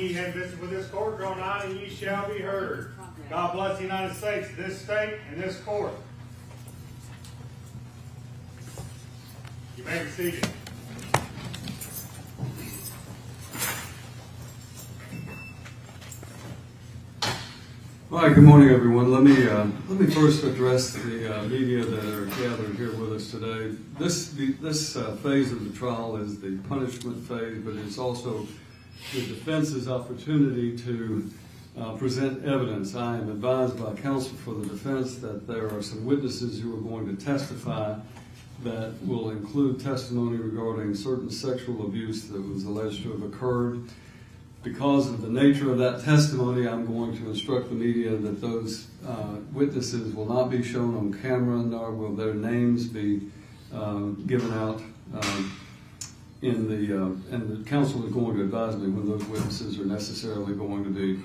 ye have visited with this court, draw nigh and ye shall be heard. God bless the United States, this state, and this court. You may be seated. All right, good morning, everyone. Let me first address the media that are gathered here with us today. This phase of the trial is the punishment phase, but it's also the defense's opportunity to present evidence. I am advised by counsel for the defense that there are some witnesses who are going to testify that will include testimony regarding certain sexual abuse that was alleged to have occurred. Because of the nature of that testimony, I'm going to instruct the media that those witnesses will not be shown on camera, nor will their names be given out and the counsel is going to advise me when those witnesses are necessarily going to be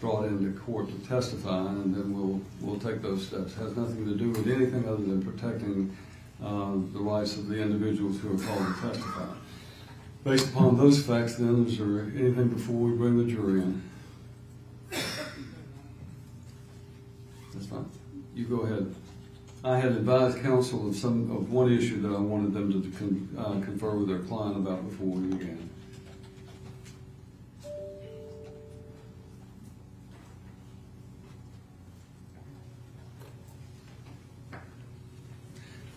brought into court to testify, and then we'll take those steps. It has nothing to do with anything other than protecting the rights of the individuals who are called to testify. Based upon those facts, then, is there anything before we bring the jury in? That's fine. You go ahead. I had advised counsel of one issue that I wanted them to confer with their client about before we began.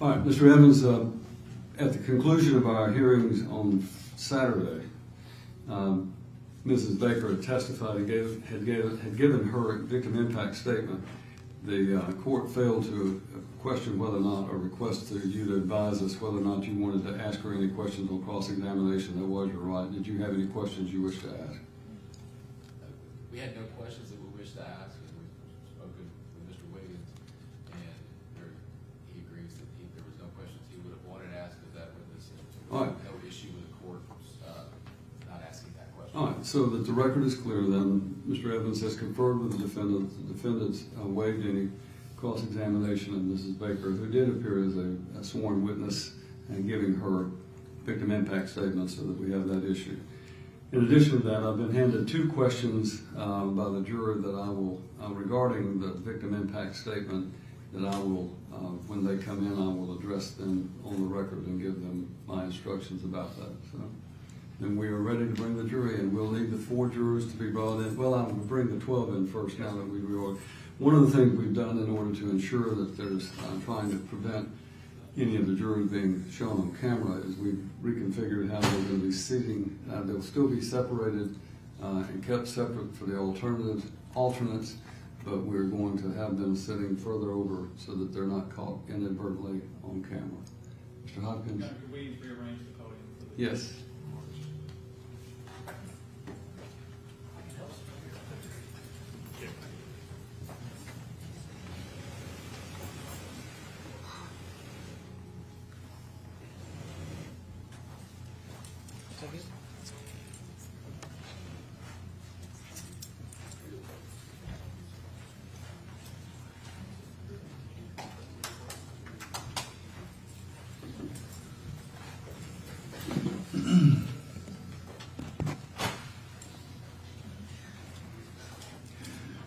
All right, Mr. Evans, at the conclusion of our hearings on Saturday, Mrs. Baker had testified and had given her victim impact statement. The court failed to question whether or not, or request you to advise us whether or not you wanted to ask her any questions on cross-examination. That was your right. Did you have any questions you wish to ask? We had no questions that we wished to ask, and we've spoken with Mr. Wiggins, and he agrees that there was no questions he would have wanted to ask of that witness. All right. No issue with the court not asking that question. All right, so that the record is clear then, Mr. Evans has conferred with the defendant. The defendant's waived any cross-examination of Mrs. Baker, who did appear as a sworn witness, and giving her victim impact statement so that we have that issue. In addition to that, I've been handed two questions by the juror that I will, regarding the victim impact statement, that I will, when they come in, I will address them on the record and give them my instructions about that. So, then we are ready to bring the jury in. We'll need the 4 jurors to be brought in. Well, I'm going to bring the 12 in first now that we reorder. One of the things we've done in order to ensure that there's trying to prevent any of the jurors being shown on camera is we've reconfigured how they're going to be sitting. They'll still be separated and kept separate for the alternates, but we're going to have them sitting further over so that they're not caught inadvertently on camera. Mr. Hopkins? Could we rearrange the podium for the... Yes.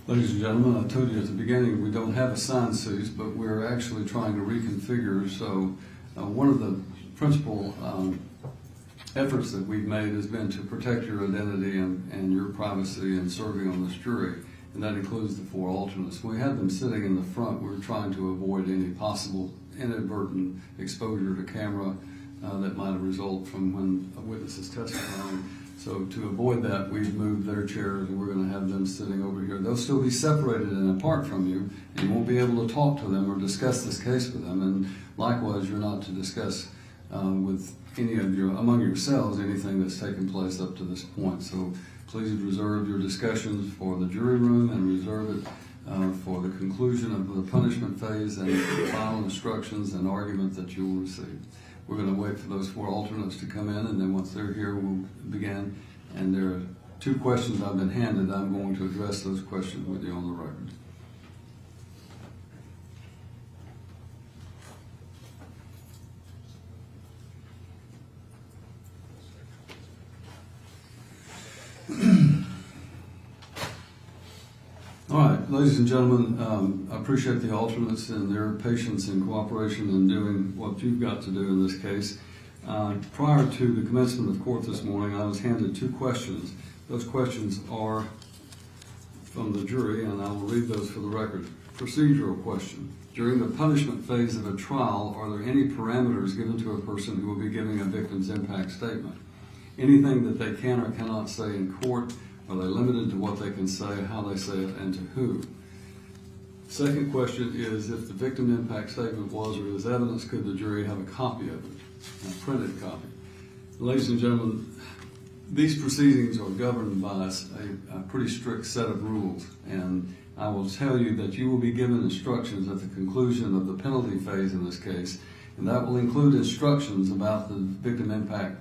Ladies and gentlemen, I told you at the beginning we don't have assigned seats, but we're actually trying to reconfigure. So one of the principal efforts that we've made has been to protect your identity and your privacy in serving on this jury, and that includes the 4 alternates. When we had them sitting in the front, we were trying to avoid any possible inadvertent exposure to camera that might result from when a witness is testifying. So to avoid that, we've moved their chairs and we're going to have them sitting over here. They'll still be separated and apart from you, and you won't be able to talk to them or discuss this case with them. And likewise, you're not to discuss with any of among yourselves anything that's taken place up to this point. So please reserve your discussions for the jury room and reserve it for the conclusion of the punishment phase and the final instructions and argument that you will receive. We're going to wait for those 4 alternates to come in, and then once they're here, we'll begin. And there are 2 questions I've been handed. I'm going to address those questions with you on the record. All right, ladies and gentlemen, I appreciate the alternates and their patience and cooperation in doing what you've got to do in this case. Prior to the commencement of court this morning, I was handed 2 questions. Those questions are from the jury, and I will read those for the record. Procedural question. During the punishment phase of a trial, are there any parameters given to a person who will be giving a victim's impact statement? Anything that they can or cannot say in court? Are they limited to what they can say, how they say it, and to who? Second question is, if the victim impact statement was or is evidence, could the jury have a copy of it, a printed copy? Ladies and gentlemen, these proceedings are governed by a pretty strict set of rules, and I will tell you that you will be given instructions at the conclusion of the penalty phase in this case, and that will include instructions about the victim impact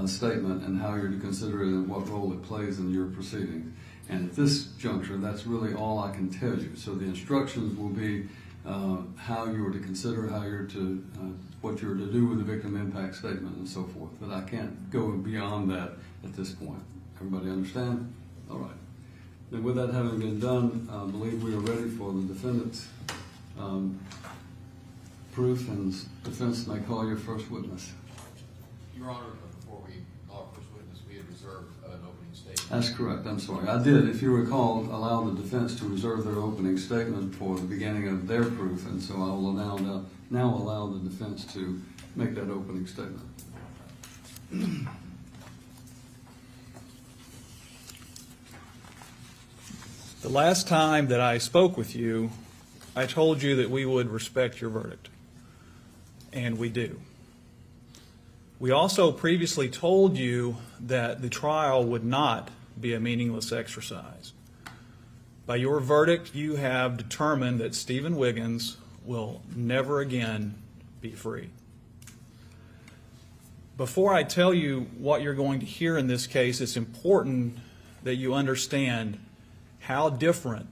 statement and how you're to consider it and what role it plays in your proceedings. And at this juncture, that's really all I can tell you. So the instructions will be how you are to consider, how you're to, what you're to do with the victim impact statement and so forth. But I can't go beyond that at this point. Everybody understand? All right. Then with that having been done, I believe we are ready for the defendant's proof, and defense may call your first witness. Your Honor, before we call our first witness, we had reserved an opening statement. That's correct. I'm sorry. I did, if you recall, allow the defense to reserve their opening statement for the beginning of their proof, and so I will now allow the defense to make that opening statement. The last time that I spoke with you, I told you that we would respect your verdict, and we do. We also previously told you that the trial would not be a meaningless exercise. By your verdict, you have determined that Stephen Wiggins will never again be free. Before I tell you what you're going to hear in this case, it's important that you understand how different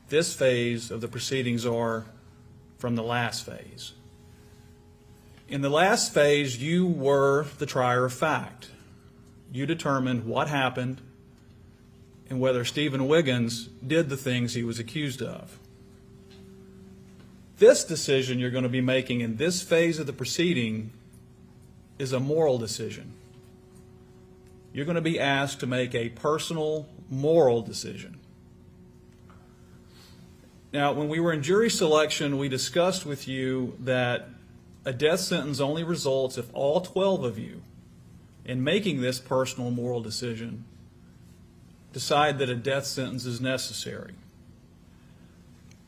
this phase of the proceedings are from the last phase. In the last phase, you were the trier of fact. You determined what happened and whether Stephen Wiggins did the things he was accused of. This decision you're going to be making in this phase of the proceeding is a moral decision. You're going to be asked to make a personal, moral decision. Now, when we were in jury selection, we discussed with you that a death sentence only results if all 12 of you, in making this personal moral decision, decide that a death sentence is necessary.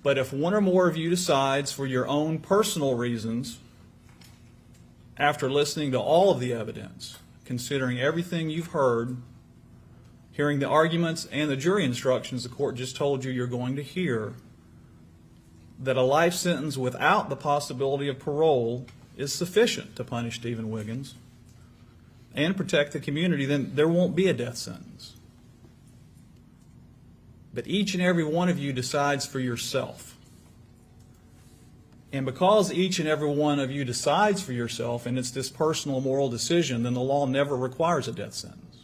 But if one or more of you decides for your own personal reasons, after listening to all of the evidence, considering everything you've heard, hearing the arguments and the jury instructions the court just told you you're going to hear, that a life sentence without the possibility of parole is sufficient to punish Stephen Wiggins and protect the community, then there won't be a death sentence. But each and every one of you decides for yourself. And because each and every one of you decides for yourself, and it's this personal moral decision, then the law never requires a death sentence.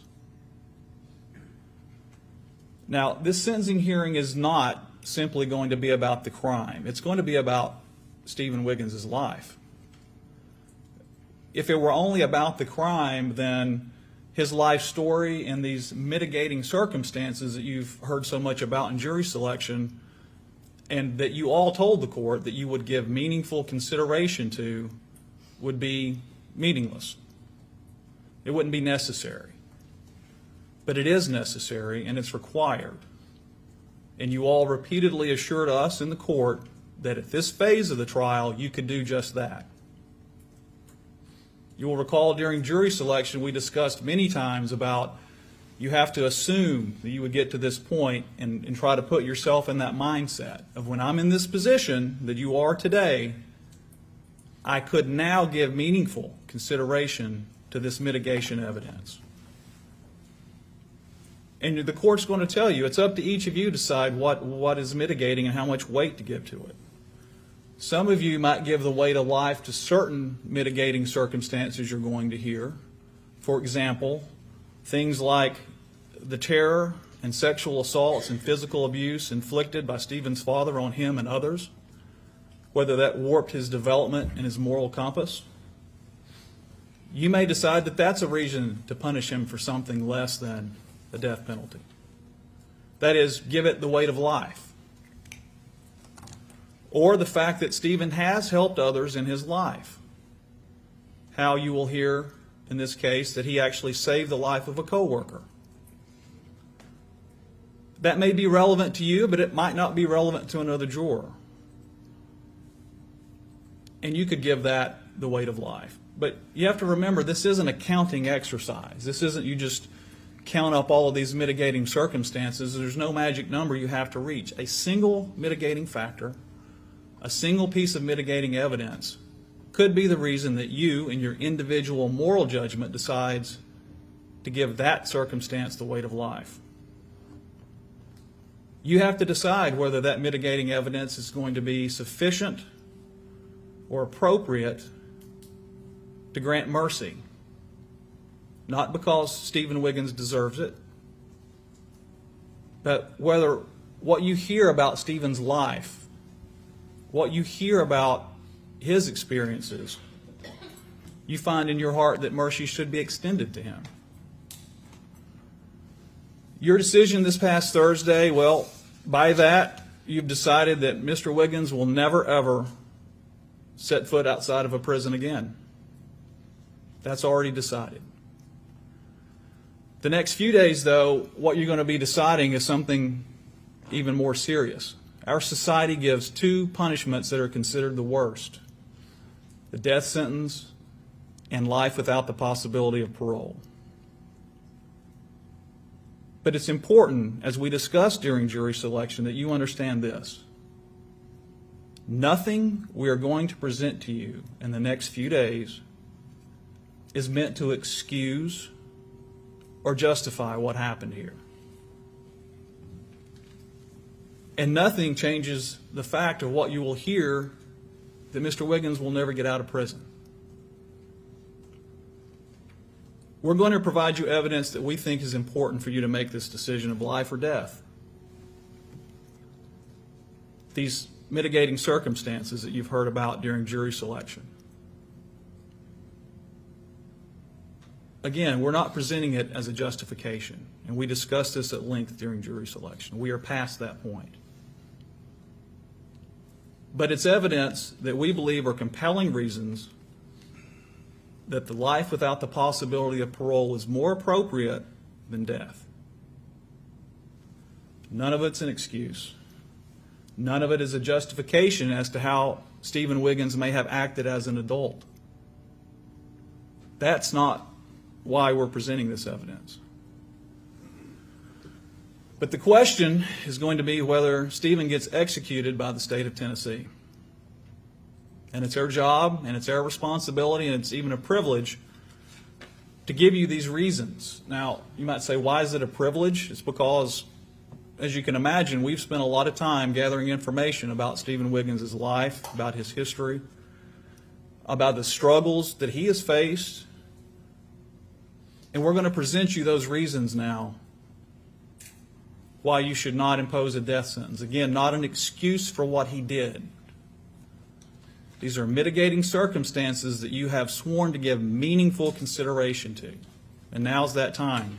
Now, this sentencing hearing is not simply going to be about the crime. It's going to be about Stephen Wiggins' life. If it were only about the crime, then his life story and these mitigating circumstances that you've heard so much about in jury selection, and that you all told the court that you would give meaningful consideration to, would be meaningless. It wouldn't be necessary. But it is necessary, and it's required. And you all repeatedly assured us in the court that at this phase of the trial, you could do just that. You will recall during jury selection, we discussed many times about you have to assume that you would get to this point and try to put yourself in that mindset of, when I'm in this position that you are today, I could now give meaningful consideration to this mitigation evidence. And the court's going to tell you, it's up to each of you to decide what is mitigating and how much weight to give to it. Some of you might give the weight of life to certain mitigating circumstances you're going to hear. For example, things like the terror and sexual assaults and physical abuse inflicted by Stephen's father on him and others, whether that warped his development and his moral compass, you may decide that that's a reason to punish him for something less than the death penalty. That is, give it the weight of life. Or the fact that Stephen has helped others in his life. How you will hear in this case that he actually saved the life of a coworker. That may be relevant to you, but it might not be relevant to another juror. And you could give that the weight of life. But you have to remember, this isn't a counting exercise. This isn't you just count up all of these mitigating circumstances. There's no magic number you have to reach. A single mitigating factor, a single piece of mitigating evidence, could be the reason that you, in your individual moral judgment, decides to give that circumstance the weight of life. You have to decide whether that mitigating evidence is going to be sufficient or appropriate to grant mercy. Not because Stephen Wiggins deserves it, but whether what you hear about Stephen's life, what you hear about his experiences, you find in your heart that mercy should be extended to him. Your decision this past Thursday, well, by that, you've decided that Mr. Wiggins will never, ever set foot outside of a prison again. That's already decided. The next few days, though, what you're going to be deciding is something even more serious. Our society gives two punishments that are considered the worst: the death sentence and life without the possibility of parole. But it's important, as we discussed during jury selection, that you understand this. Nothing we are going to present to you in the next few days is meant to excuse or justify what happened here. And nothing changes the fact of what you will hear, that Mr. Wiggins will never get out of prison. We're going to provide you evidence that we think is important for you to make this decision of life or death. These mitigating circumstances that you've heard about during jury selection. Again, we're not presenting it as a justification, and we discussed this at length during jury selection. We are past that point. But it's evidence that we believe are compelling reasons that the life without the possibility of parole is more appropriate than death. None of it's an excuse. None of it is a justification as to how Stephen Wiggins may have acted as an adult. That's not why we're presenting this evidence. But the question is going to be whether Stephen gets executed by the state of Tennessee. And it's our job, and it's our responsibility, and it's even a privilege to give you these reasons. Now, you might say, why is it a privilege? It's because, as you can imagine, we've spent a lot of time gathering information about Stephen Wiggins' life, about his history, about the struggles that he has faced. And we're going to present you those reasons now why you should not impose a death sentence. Again, not an excuse for what he did. These are mitigating circumstances that you have sworn to give meaningful consideration to. And now's that time.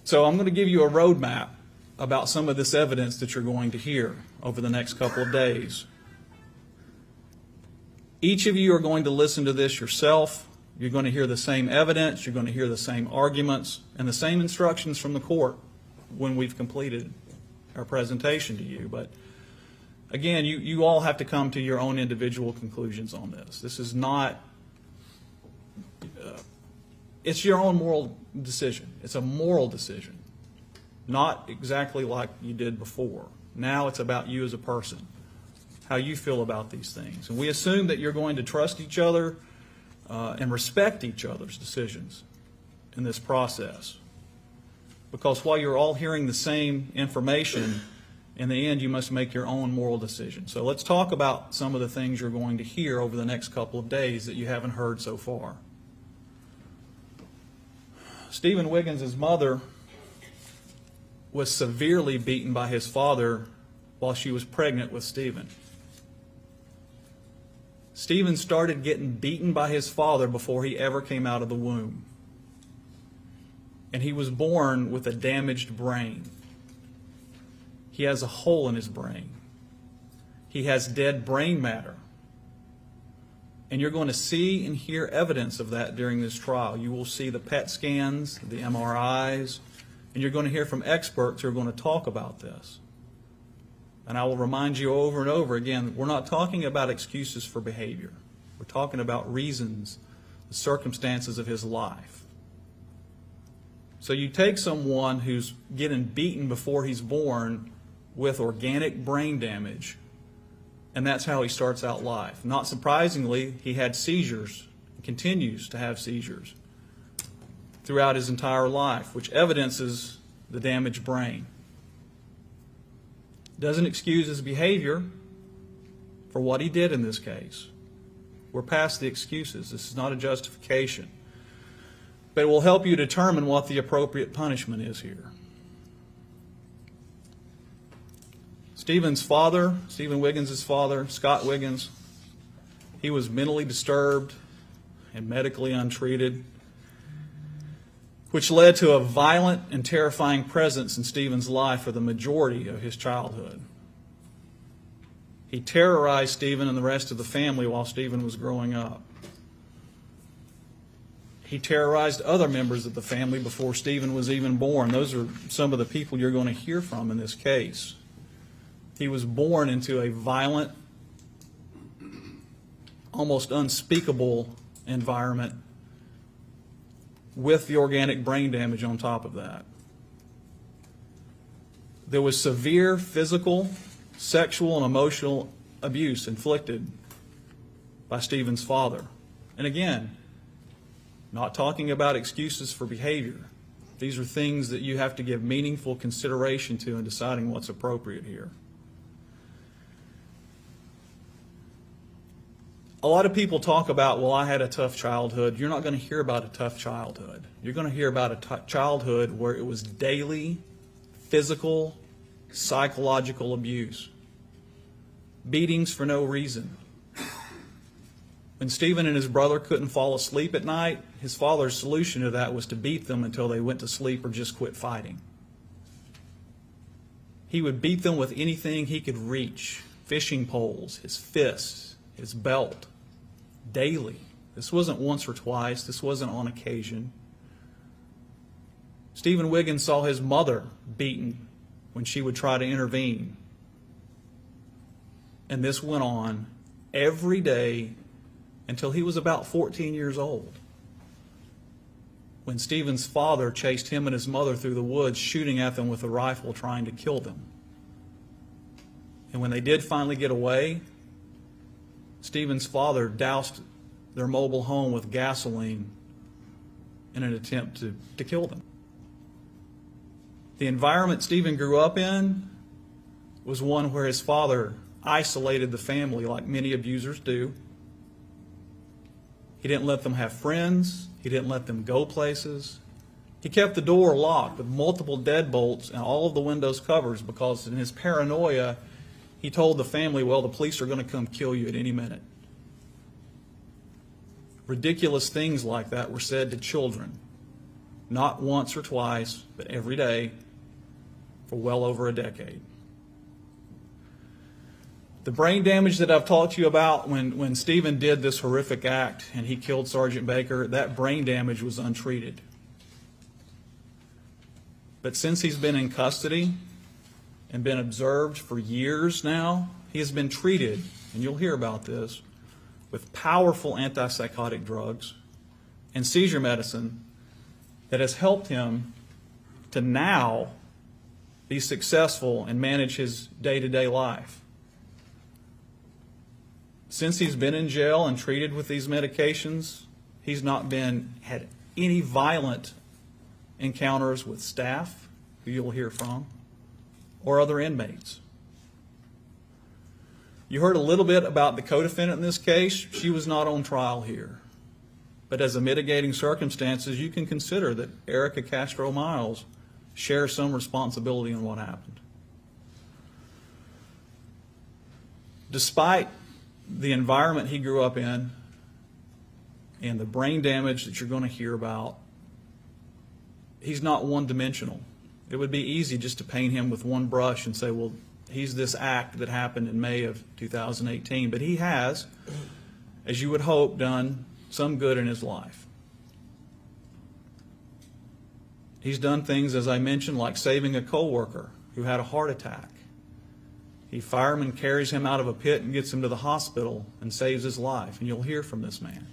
So I'm going to give you a roadmap about some of this evidence that you're going to hear over the next couple of days. Each of you are going to listen to this yourself. You're going to hear the same evidence, you're going to hear the same arguments, and the same instructions from the court when we've completed our presentation to you. But again, you all have to come to your own individual conclusions on this. This is not, it's your own moral decision. It's a moral decision, not exactly like you did before. Now it's about you as a person, how you feel about these things. And we assume that you're going to trust each other and respect each other's decisions in this process. Because while you're all hearing the same information, in the end you must make your own moral decision. So let's talk about some of the things you're going to hear over the next couple of days that you haven't heard so far. Stephen Wiggins' mother was severely beaten by his father while she was pregnant with Stephen. Stephen started getting beaten by his father before he ever came out of the womb. And he was born with a damaged brain. He has a hole in his brain. He has dead brain matter. And you're going to see and hear evidence of that during this trial. You will see the PET scans, the MRIs, and you're going to hear from experts who are going to talk about this. And I will remind you over and over again, we're not talking about excuses for behavior. We're talking about reasons, the circumstances of his life. So you take someone who's getting beaten before he's born with organic brain damage, and that's how he starts out life. Not surprisingly, he had seizures, continues to have seizures throughout his entire life, which evidences the damaged brain. Doesn't excuse his behavior for what he did in this case. We're past the excuses. This is not a justification. But it will help you determine what the appropriate punishment is here. Stephen's father, Stephen Wiggins' father, Scott Wiggins, he was mentally disturbed and medically untreated, which led to a violent and terrifying presence in Stephen's life for the majority of his childhood. He terrorized Stephen and the rest of the family while Stephen was growing up. He terrorized other members of the family before Stephen was even born. Those are some of the people you're going to hear from in this case. He was born into a violent, almost unspeakable environment with the organic brain damage on top of that. There was severe physical, sexual, and emotional abuse inflicted by Stephen's father. And again, not talking about excuses for behavior. These are things that you have to give meaningful consideration to in deciding what's appropriate here. A lot of people talk about, well, I had a tough childhood. You're not going to hear about a tough childhood. You're going to hear about a childhood where it was daily, physical, psychological abuse. Beatings for no reason. When Stephen and his brother couldn't fall asleep at night, his father's solution to that was to beat them until they went to sleep or just quit fighting. He would beat them with anything he could reach. Fishing poles, his fists, his belt. Daily. This wasn't once or twice. This wasn't on occasion. Stephen Wiggins saw his mother beaten when she would try to intervene. And this went on every day until he was about 14 years old, when Stephen's father chased him and his mother through the woods, shooting at them with a rifle, trying to kill them. And when they did finally get away, Stephen's father doused their mobile home with gasoline in an attempt to kill them. The environment Stephen grew up in was one where his father isolated the family like many abusers do. He didn't let them have friends. He didn't let them go places. He kept the door locked with multiple deadbolts and all of the windows covers because in his paranoia, he told the family, well, the police are going to come kill you at any minute. Ridiculous things like that were said to children, not once or twice, but every day for well over a decade. The brain damage that I've talked to you about when Stephen did this horrific act and he killed Sergeant Baker, that brain damage was untreated. But since he's been in custody and been observed for years now, he has been treated, and you'll hear about this, with powerful antipsychotic drugs and seizure medicine that has helped him to now be successful and manage his day-to-day life. Since he's been in jail and treated with these medications, he's not had any violent encounters with staff, who you'll hear from, or other inmates. You heard a little bit about the co-defendant in this case. She was not on trial here. But as a mitigating circumstances, you can consider that Erica Castro Miles shares some responsibility in what happened. Despite the environment he grew up in and the brain damage that you're going to hear about, he's not one-dimensional. It would be easy just to paint him with one brush and say, well, he's this act that happened in May of 2018. But he has, as you would hope, done some good in his life. He's done things, as I mentioned, like saving a coworker who had a heart attack. He fireman carries him out of a pit and gets him to the hospital and saves his life. And you'll hear from this man.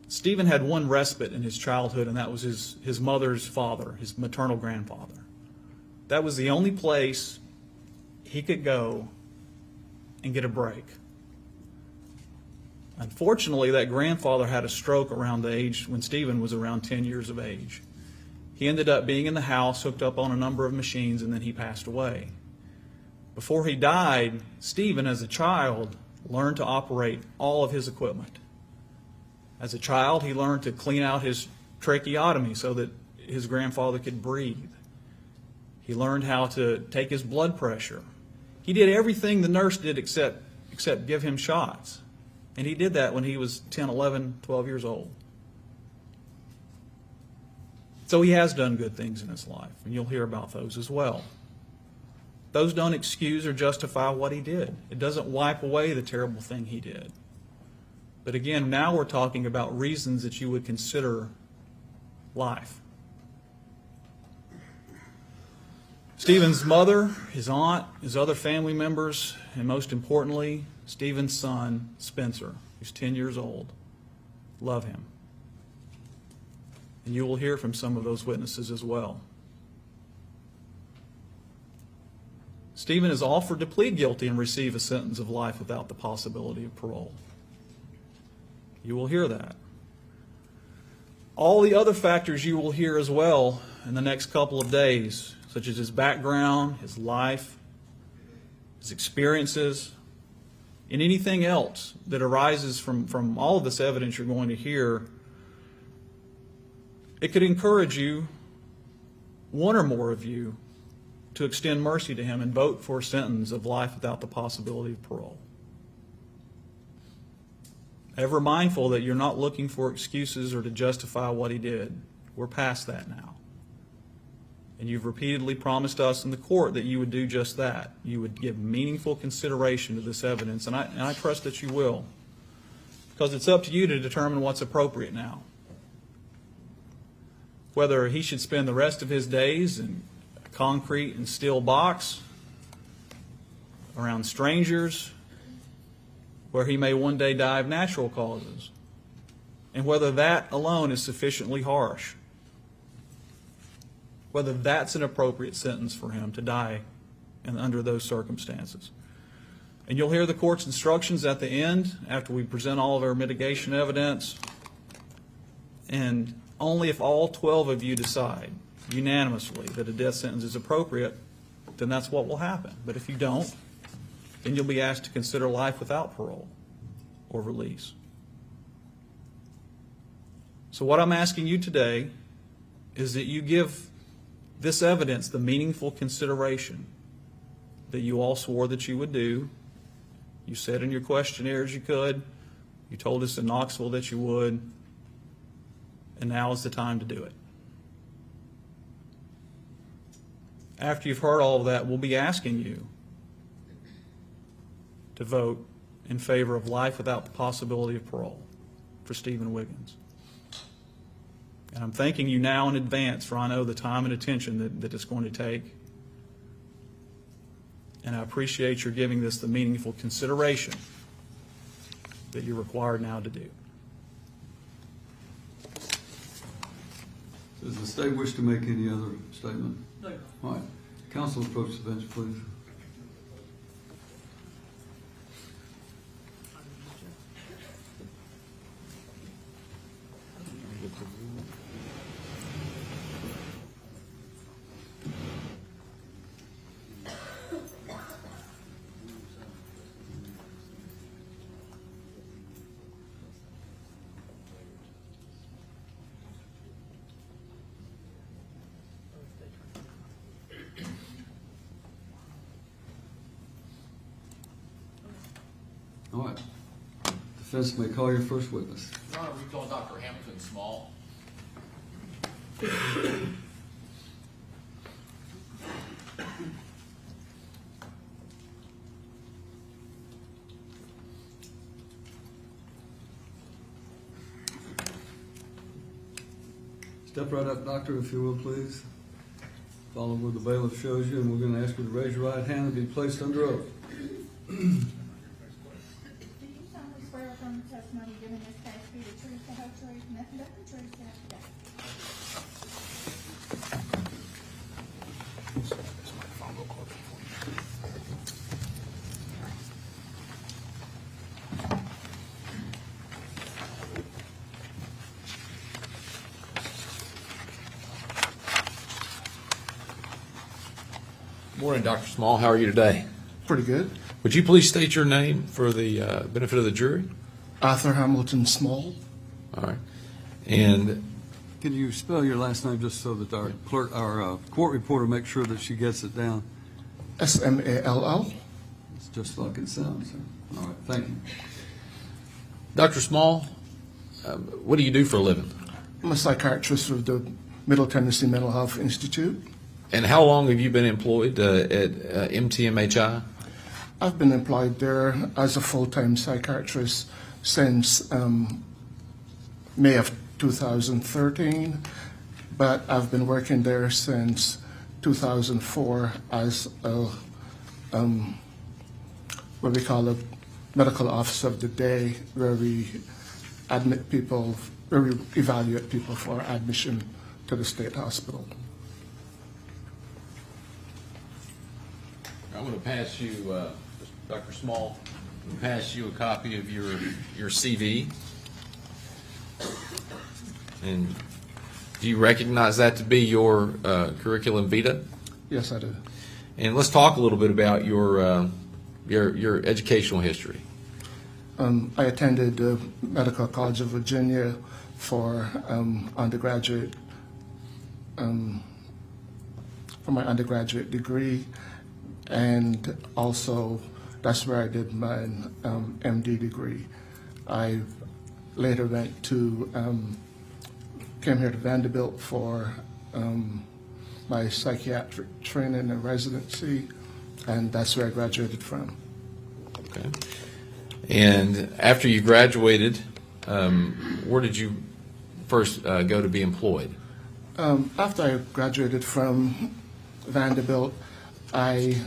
Stephen had one respite in his childhood, and that was his mother's father, his maternal grandfather. That was the only place he could go and get a break. Unfortunately, that grandfather had a stroke around the age when Stephen was around 10 years of age. He ended up being in the house, hooked up on a number of machines, and then he passed away. Before he died, Stephen, as a child, learned to operate all of his equipment. As a child, he learned to clean out his tracheotomy so that his grandfather could breathe. He learned how to take his blood pressure. He did everything the nurse did except give him shots. And he did that when he was 10, 11, 12 years old. So he has done good things in his life, and you'll hear about those as well. Those don't excuse or justify what he did. It doesn't wipe away the terrible thing he did. But again, now we're talking about reasons that you would consider life. Stephen's mother, his aunt, his other family members, and most importantly, Stephen's son, Spencer, who's 10 years old, love him. And you will hear from some of those witnesses as well. Stephen has offered to plead guilty and receive a sentence of life without the possibility of parole. You will hear that. All the other factors you will hear as well in the next couple of days, such as his background, his life, his experiences, and anything else that arises from all of this evidence you're going to hear, it could encourage you, one or more of you, to extend mercy to him and vote for a sentence of life without the possibility of parole. Ever mindful that you're not looking for excuses or to justify what he did. We're past that now. And you've repeatedly promised us in the court that you would do just that. You would give meaningful consideration to this evidence, and I trust that you will. Because it's up to you to determine what's appropriate now. Whether he should spend the rest of his days in a concrete and steel box, around strangers, where he may one day die of natural causes, and whether that alone is sufficiently harsh, whether that's an appropriate sentence for him to die and under those circumstances. And you'll hear the court's instructions at the end after we present all of our mitigation evidence. And only if all 12 of you decide unanimously that a death sentence is appropriate, then that's what will happen. But if you don't, then you'll be asked to consider life without parole or release. So what I'm asking you today is that you give this evidence the meaningful consideration that you all swore that you would do. You said in your questionnaires you could. You told us in Knoxville that you would. And now is the time to do it. After you've heard all of that, we'll be asking you to vote in favor of life without the possibility of parole for Stephen Wiggins. And I'm thanking you now in advance, for I know the time and attention that it's going to take. And I appreciate your giving this the meaningful consideration that you're required now to do. Does the state wish to make any other statement? No. All right. Counsel, approach the bench, please. All right. Defense may call your first witness. Your Honor, we call Dr. Hamilton Small. Step right up, doctor, if you will, please. Follow where the bailiff shows you, and we're going to ask you to raise your right hand and be placed under oath. Do you solemnly swear affirm the testimony given in this case to be the truth, the whole truth, nothing but the truth, so help you God? Morning, Dr. Small. How are you today? Pretty good. Would you please state your name for the benefit of the jury? Arthur Hamilton Small. All right. And Can you spell your last name just so that our clerk, our court reporter makes sure that she gets it down? Small. It's just like it sounds. All right, thank you. Dr. Small, what do you do for a living? I'm a psychiatrist with the Middle Tennessee Mental Health Institute. And how long have you been employed at MTMHI? I've been employed there as a full-time psychiatrist since May of 2013, but I've been working there since 2004 as a what we call a medical officer of the day, where we admit people, where we evaluate people for admission to the state hospital. I'm going to pass you, Dr. Small, I'm going to pass you a copy of your CV. And do you recognize that to be your curriculum vitae? Yes, I do. And let's talk a little bit about your educational history. I attended the Medical College of Virginia for undergraduate, for my undergraduate degree, and also that's where I did my MD degree. I later went to, came here to Vanderbilt for my psychiatric training and residency, and that's where I graduated from. Okay. And after you graduated, where did you first go to be employed? After I graduated from Vanderbilt, I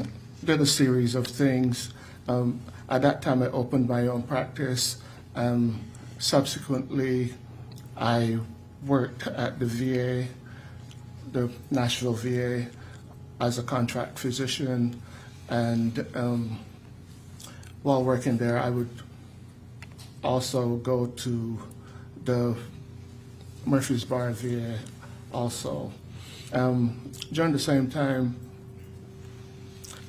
did a series of things. At that time, I opened my own practice. Subsequently, I worked at the VA, the Nashville VA, as a contract physician. And while working there, I would also go to the Murfreesboro VA also. During the same time,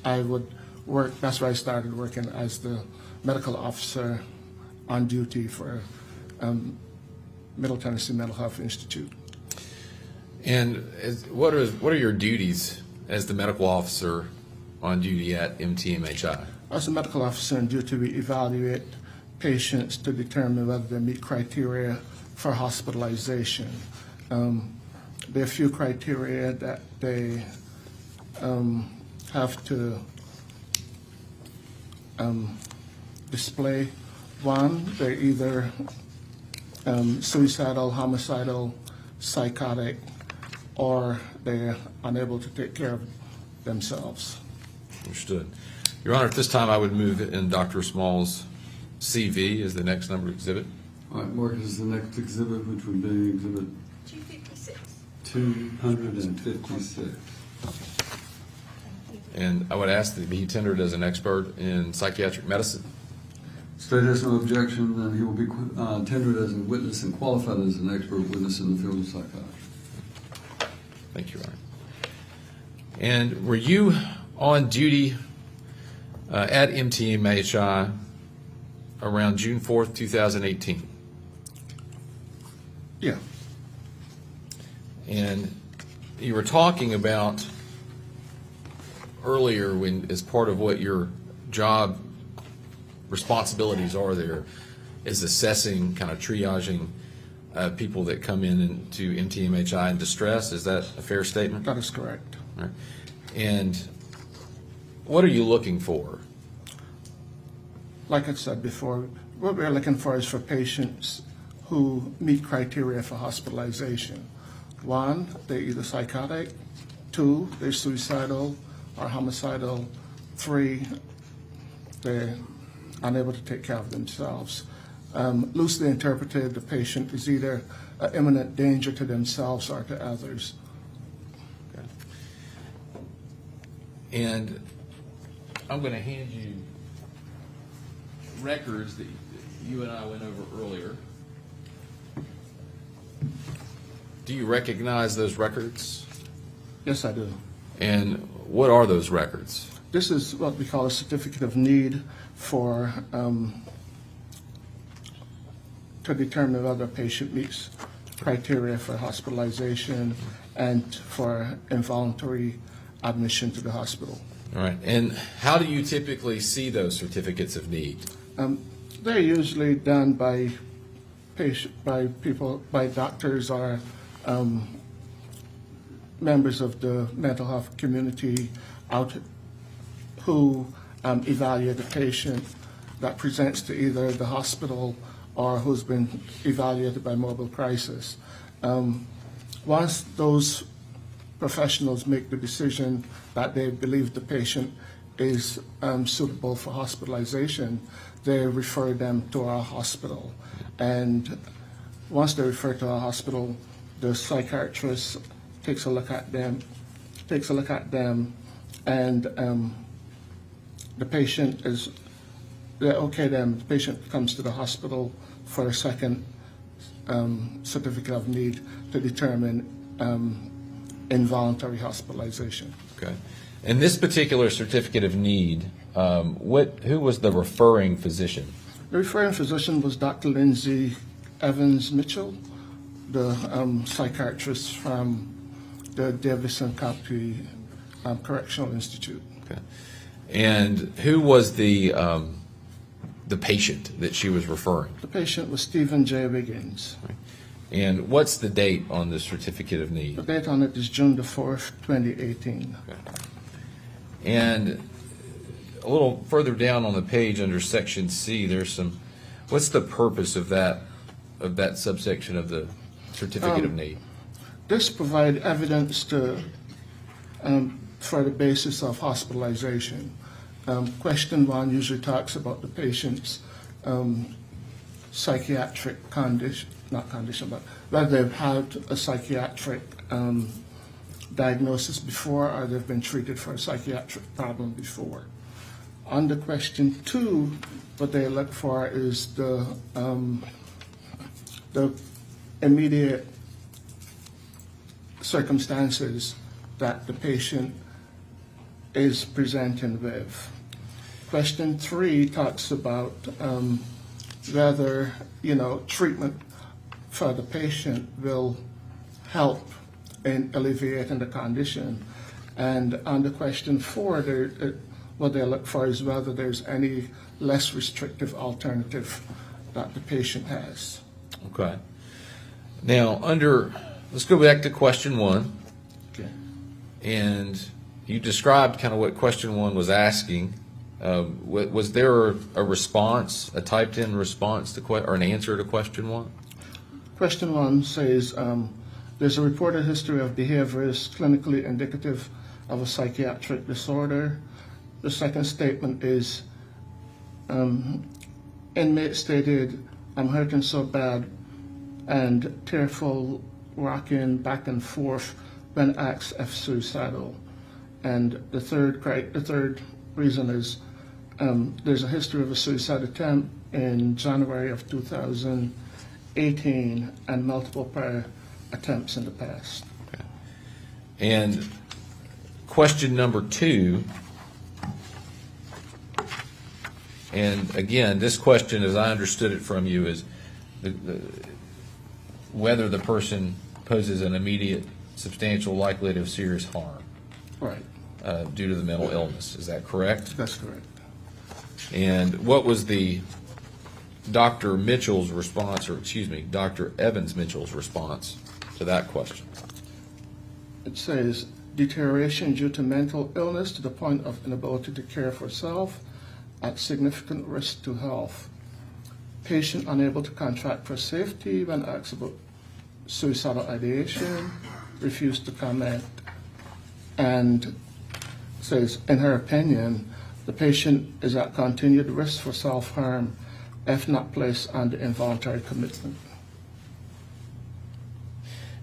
I would work, that's where I started working as the medical officer on duty for Middle Tennessee Mental Health Institute. And what are your duties as the medical officer on duty at MTMHI? As a medical officer on duty, we evaluate patients to determine whether they meet criteria for hospitalization. There are a few criteria that they have to display. One, they're either suicidal, homicidal, psychotic, or they're unable to take care of themselves. Understood. Your Honor, at this time I would move in Dr. Small's CV as the next number exhibit. All right, Mark is the next exhibit, which would be exhibit 256. 256. And I would ask that it be tendered as an expert in psychiatric medicine. State has no objection, and he will be tendered as a witness and qualified as an expert witness in the field of psychiatry. Thank you, Your Honor. And were you on duty at MTMHI around June 4th, 2018? Yeah. And you were talking about earlier, when as part of what your job responsibilities are there is assessing, kind of triaging people that come into MTMHI in distress. Is that a fair statement? That is correct. All right. And what are you looking for? Like I said before, what we're looking for is for patients who meet criteria for hospitalization. One, they're either psychotic. Two, they're suicidal or homicidal. Three, they're unable to take care of themselves. Loosely interpreted, the patient is either an imminent danger to themselves or to others. Okay. And I'm going to hand you records that you and I went over earlier. Do you recognize those records? Yes, I do. And what are those records? This is what we call a certificate of need for to determine whether a patient meets criteria for hospitalization and for involuntary admission to the hospital. All right. And how do you typically see those certificates of need? They're usually done by doctors or members of the mental health community who evaluate the patient that presents to either the hospital or who's been evaluated by mobile crisis. Once those professionals make the decision that they believe the patient is suitable for hospitalization, they refer them to our hospital. And once they refer to our hospital, the psychiatrist takes a look at them, and the patient is, the patient comes to the hospital for a second certificate of need to determine involuntary hospitalization. Okay. And this particular certificate of need, who was the referring physician? The referring physician was Dr. Lindsay Evans Mitchell, the psychiatrist from the Davidson County Correctional Institute. Okay. And who was the patient that she was referring? The patient was Stephen J. Wiggins. And what's the date on the certificate of The need? date on it is June the 4th, 2018. Okay. And a little further down on the page under section C, there's some, what's the purpose of that subsection of the certificate of need? This provides evidence for the basis of hospitalization. Question 1 usually talks about the patient's psychiatric condition, not condition, but whether they've had a psychiatric diagnosis before or they've been treated for a psychiatric problem before. Under question 2, what they look for is the immediate circumstances that the patient is presenting with. Question 3 talks about whether treatment for the patient will help in alleviating the condition. And under question 4, what they look for is whether there's any less restrictive alternative that the patient has. Okay. Now, let's go back to question 1. Okay. And you described kind of what question 1 was asking. Was there a response, a typed-in response to or an answer to question 1? Question 1 says, there's a reported history of behaviors clinically indicative of a psychiatric disorder. The second statement is, inmate stated, I'm hurting so bad, and tearful, rocking back and forth when asked if suicidal. And the third reason is, there's a history of a suicide attempt in January of 2018 and multiple prior attempts in the past. Okay. And question number 2, and again, this question, as I understood it from you, is whether the person poses an immediate, substantial likelihood of serious harm Right. due to the mental illness. Is that correct? That's correct. And what was the Dr. Mitchell's response, or excuse me, Dr. Evans Mitchell's response to that question? It says, deterioration due to mental illness to the point of inability to care for self at significant risk to health. Patient unable to contract for safety when asked about suicidal ideation, refused to comment, and says, in her opinion, the patient is at continued risk for self-harm if not placed under involuntary commitment.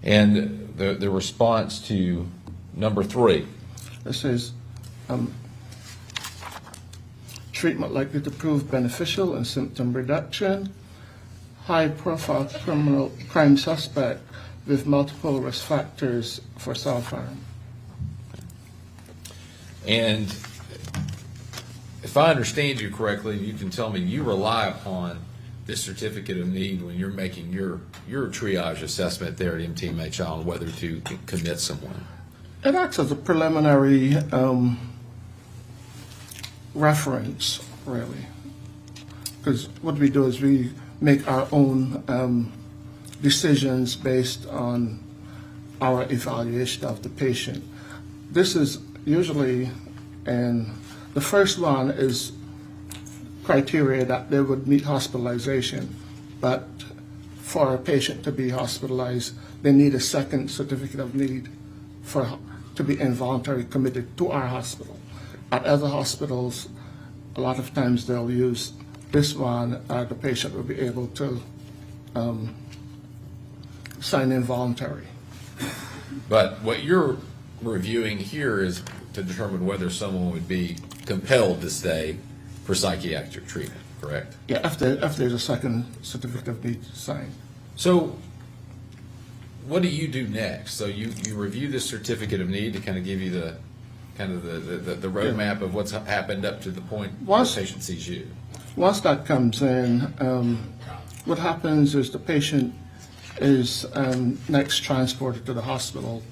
And the response to number 3. It says, treatment likely to prove beneficial in symptom reduction, high-profile criminal crime suspect with multiple risk factors for self-harm. And if I understand you correctly, you can tell me you rely upon this certificate of need when you're making your triage assessment there at MTMH on whether to commit someone. It acts as a preliminary reference, really. Because what we do is we make our own decisions based on our evaluation of the patient. This is usually, and the first one is criteria that they would meet hospitalization, but for a patient to be hospitalized, they need a second certificate of need to be involuntarily committed to our hospital. At other hospitals, a lot of times they'll use this one, the patient will be able to sign involuntary. But what you're reviewing here is to determine whether someone would be compelled to stay for psychiatric treatment, correct? Yeah, if there's a second certificate of need signed. So what do you do next? So you review this certificate of need to kind of give you the roadmap of what's happened up to the point where the patient sees you. Once that comes in, what happens is the patient is next transported to the hospital.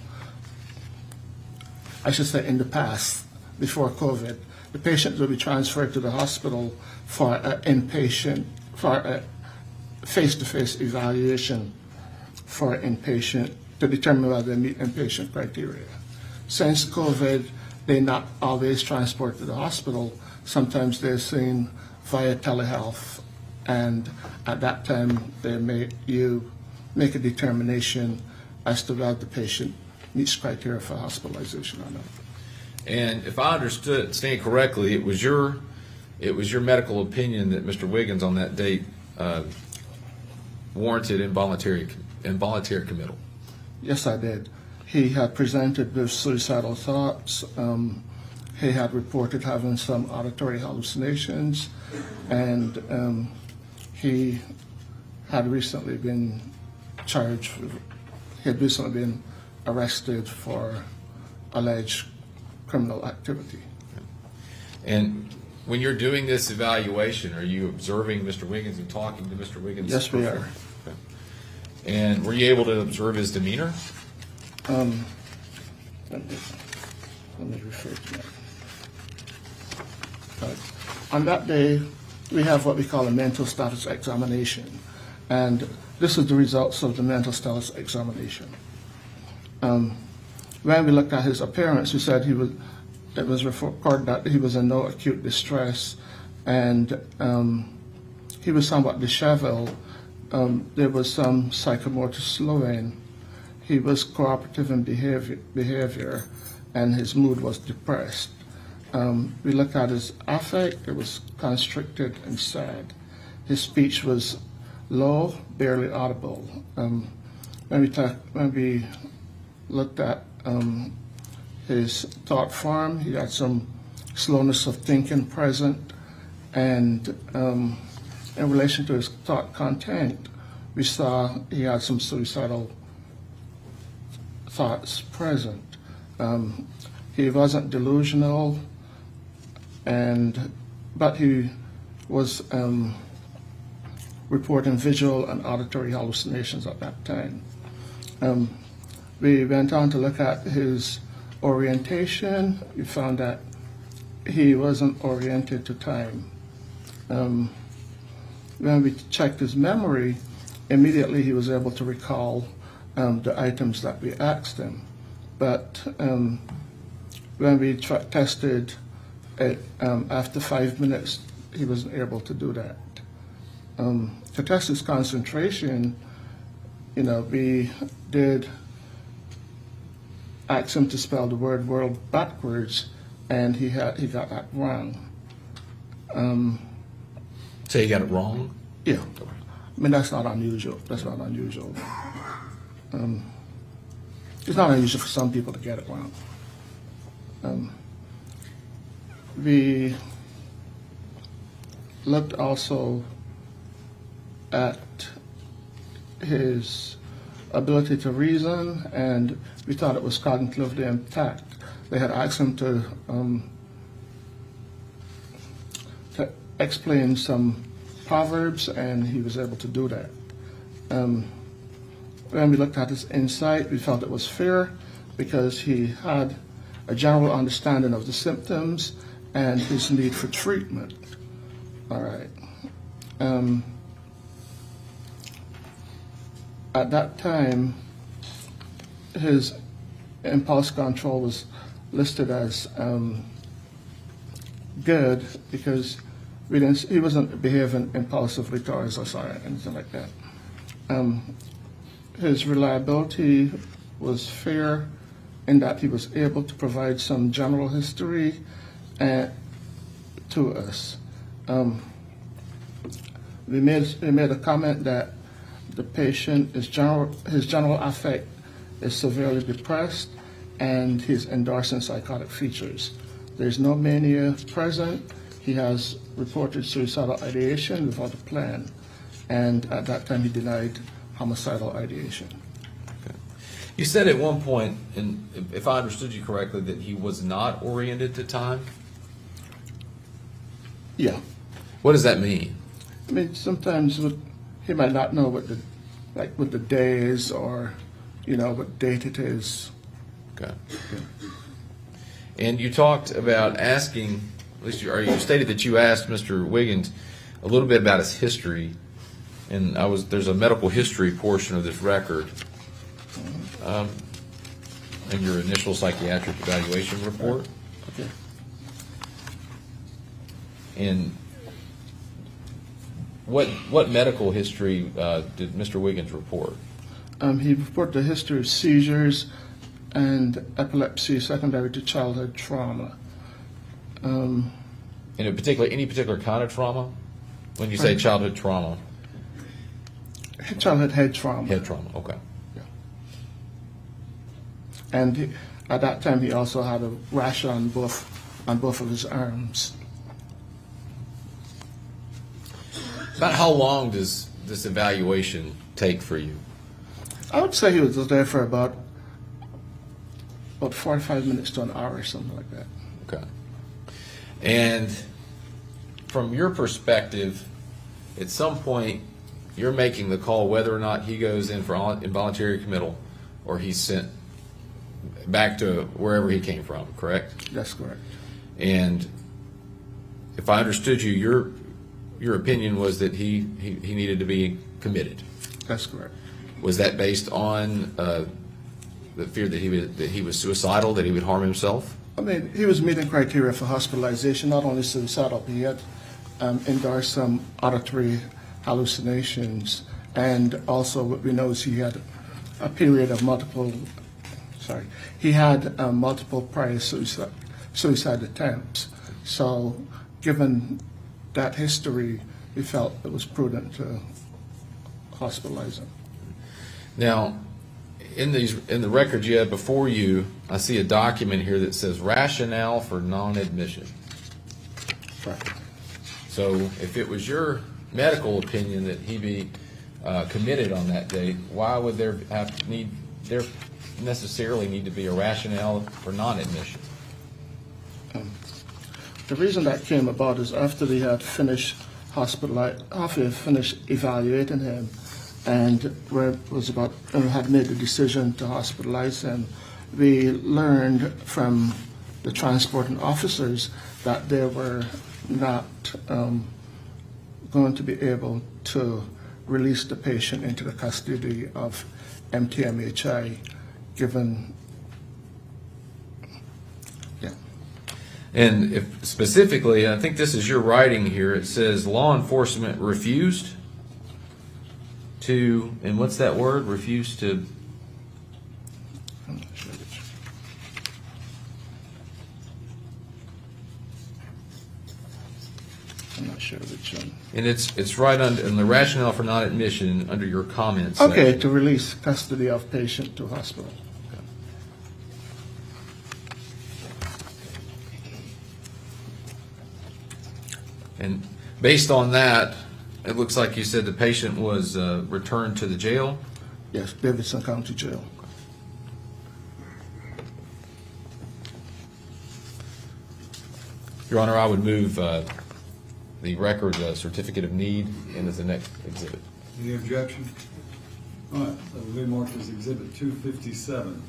I should say in the past, before COVID, the patient will be transferred to the hospital for a face-to-face evaluation for inpatient to determine whether they meet inpatient criteria. Since COVID, they're not always transported to the hospital. Sometimes they're seen via telehealth, and at that time, you make a determination as to whether the patient meets criteria for hospitalization or not. And if I understand correctly, it was your medical opinion that Mr. Wiggins on that date warranted involuntary committal. Yes, I did. He had presented with suicidal thoughts. He had reported having some auditory hallucinations, and he had recently been arrested for alleged criminal activity. And when you're doing this evaluation, are you observing Mr. Wiggins and talking to Mr. Wiggins? Yes, we are. Okay. And were you able to observe his demeanor? Let me refer to that. On that day, we have what we call a mental status examination, and this is the results of the mental status examination. When we looked at his appearance, we said it was recorded that he was in no acute distress, and he was somewhat disheveled. There was some psychomotor slowing. He was cooperative in behavior, and his mood was depressed. We looked at his affect. It was constricted and sad. His speech was low, barely audible. When we looked at his thought form, he had some slowness of thinking present, and in relation to his thought content, we saw he had some suicidal thoughts present. He wasn't delusional, but he was reporting visual and auditory hallucinations at that time. We went on to look at his orientation. We found that he wasn't oriented to time. when we checked his memory, immediately he was able to recall the items that we asked him. But when we tested it after 5 minutes, he wasn't able to do that. To test his concentration, we did ask him to spell the word world backwards, and he got that wrong. So you got it wrong? Yeah, I mean that's not unusual. That's not unusual. It's not unusual for some people to get it wrong. We looked also at his ability to reason, and we thought it was cognitively intact. They had asked him to explain some proverbs, and he was able to do that. When we looked at his insight, we felt it was fair because he had a general understanding of the symptoms and his need for treatment. All right. At that time, his impulse control was listed as good because he wasn't behaving impulsively towards us or anything like that. His reliability was fair in that he was able to provide some general history to us. We made a comment that the patient, his general affect is severely depressed, and he's endorsing psychotic features. There's no mania present. He has reported suicidal ideation without a plan, and at that time he denied homicidal ideation. Okay. You said at one point, and if I understood you correctly, that he was not oriented to time? Yeah. What does that mean? I mean, sometimes he might not know what the day is, or what date it is. Okay. And you talked about asking, at least you stated that you asked Mr. Wiggins a little bit about his history, and there's a medical history portion of this record, in your initial psychiatric evaluation report. Okay. And what medical history did Mr. Wiggins report? He reported a history of seizures and epilepsy secondary to childhood trauma. In any particular kind of trauma? When you say childhood trauma? Childhood head trauma. Head trauma, okay. Yeah. And at that time, he also had a rash on both of his arms. About how long does this evaluation take for you? I would say he was there for about 45 minutes to an hour or something like that. Okay. And from your perspective, at some point, you're making the call whether or not he goes in for involuntary committal or he's sent back to wherever he came from, correct? That's correct. And if I understood you, your opinion was that he needed to be committed. That's correct. Was that based on the fear that he was suicidal, that he would harm himself? I mean, he was meeting criteria for hospitalization, not only suicidal, but he had endorsed some auditory hallucinations, and also what we know is he had a period of multiple prior suicide attempts. So given that history, we felt it was prudent to hospitalize him. Now, in the records you have before you, I see a document here that says rationale for non-admission. Right. So if it was your medical opinion that he be committed on that date, why would there necessarily need to be a rationale for non-admission? The reason that came about is after we had finished evaluating him, and had made the decision to hospitalize him, we learned from the transporting officers that they were not going to be able to release the patient into the custody of MTMHI, given, yeah. And if specifically, I think this is your writing here, it says law enforcement refused to, and what's that word? Refused to, I'm not sure which. I'm not sure which one. and it's right under, in the rationale for non-admission under your comments. Okay, section. to release custody of patient to hospital. And based on that, it looks like you said the patient was returned to the jail. Yes, Davidson County Jail. Your Honor, I would move the record certificate of need in as the next exhibit. Any objection? All right, that will be marked as Exhibit 257.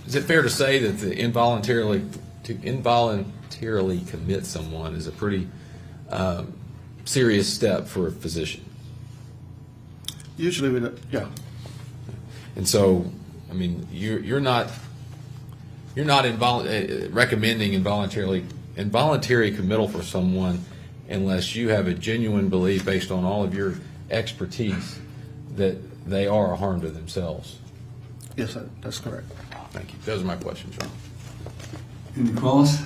Is it fair to say that the involuntarily commit someone is a pretty serious step for a physician? Usually yeah. And so, I mean, you're not recommending involuntary committal for someone unless you have a genuine belief based on all of your expertise that they are a harm to themselves. Yes, that's correct. Thank you. Those are my questions, Your Honor. Any cross?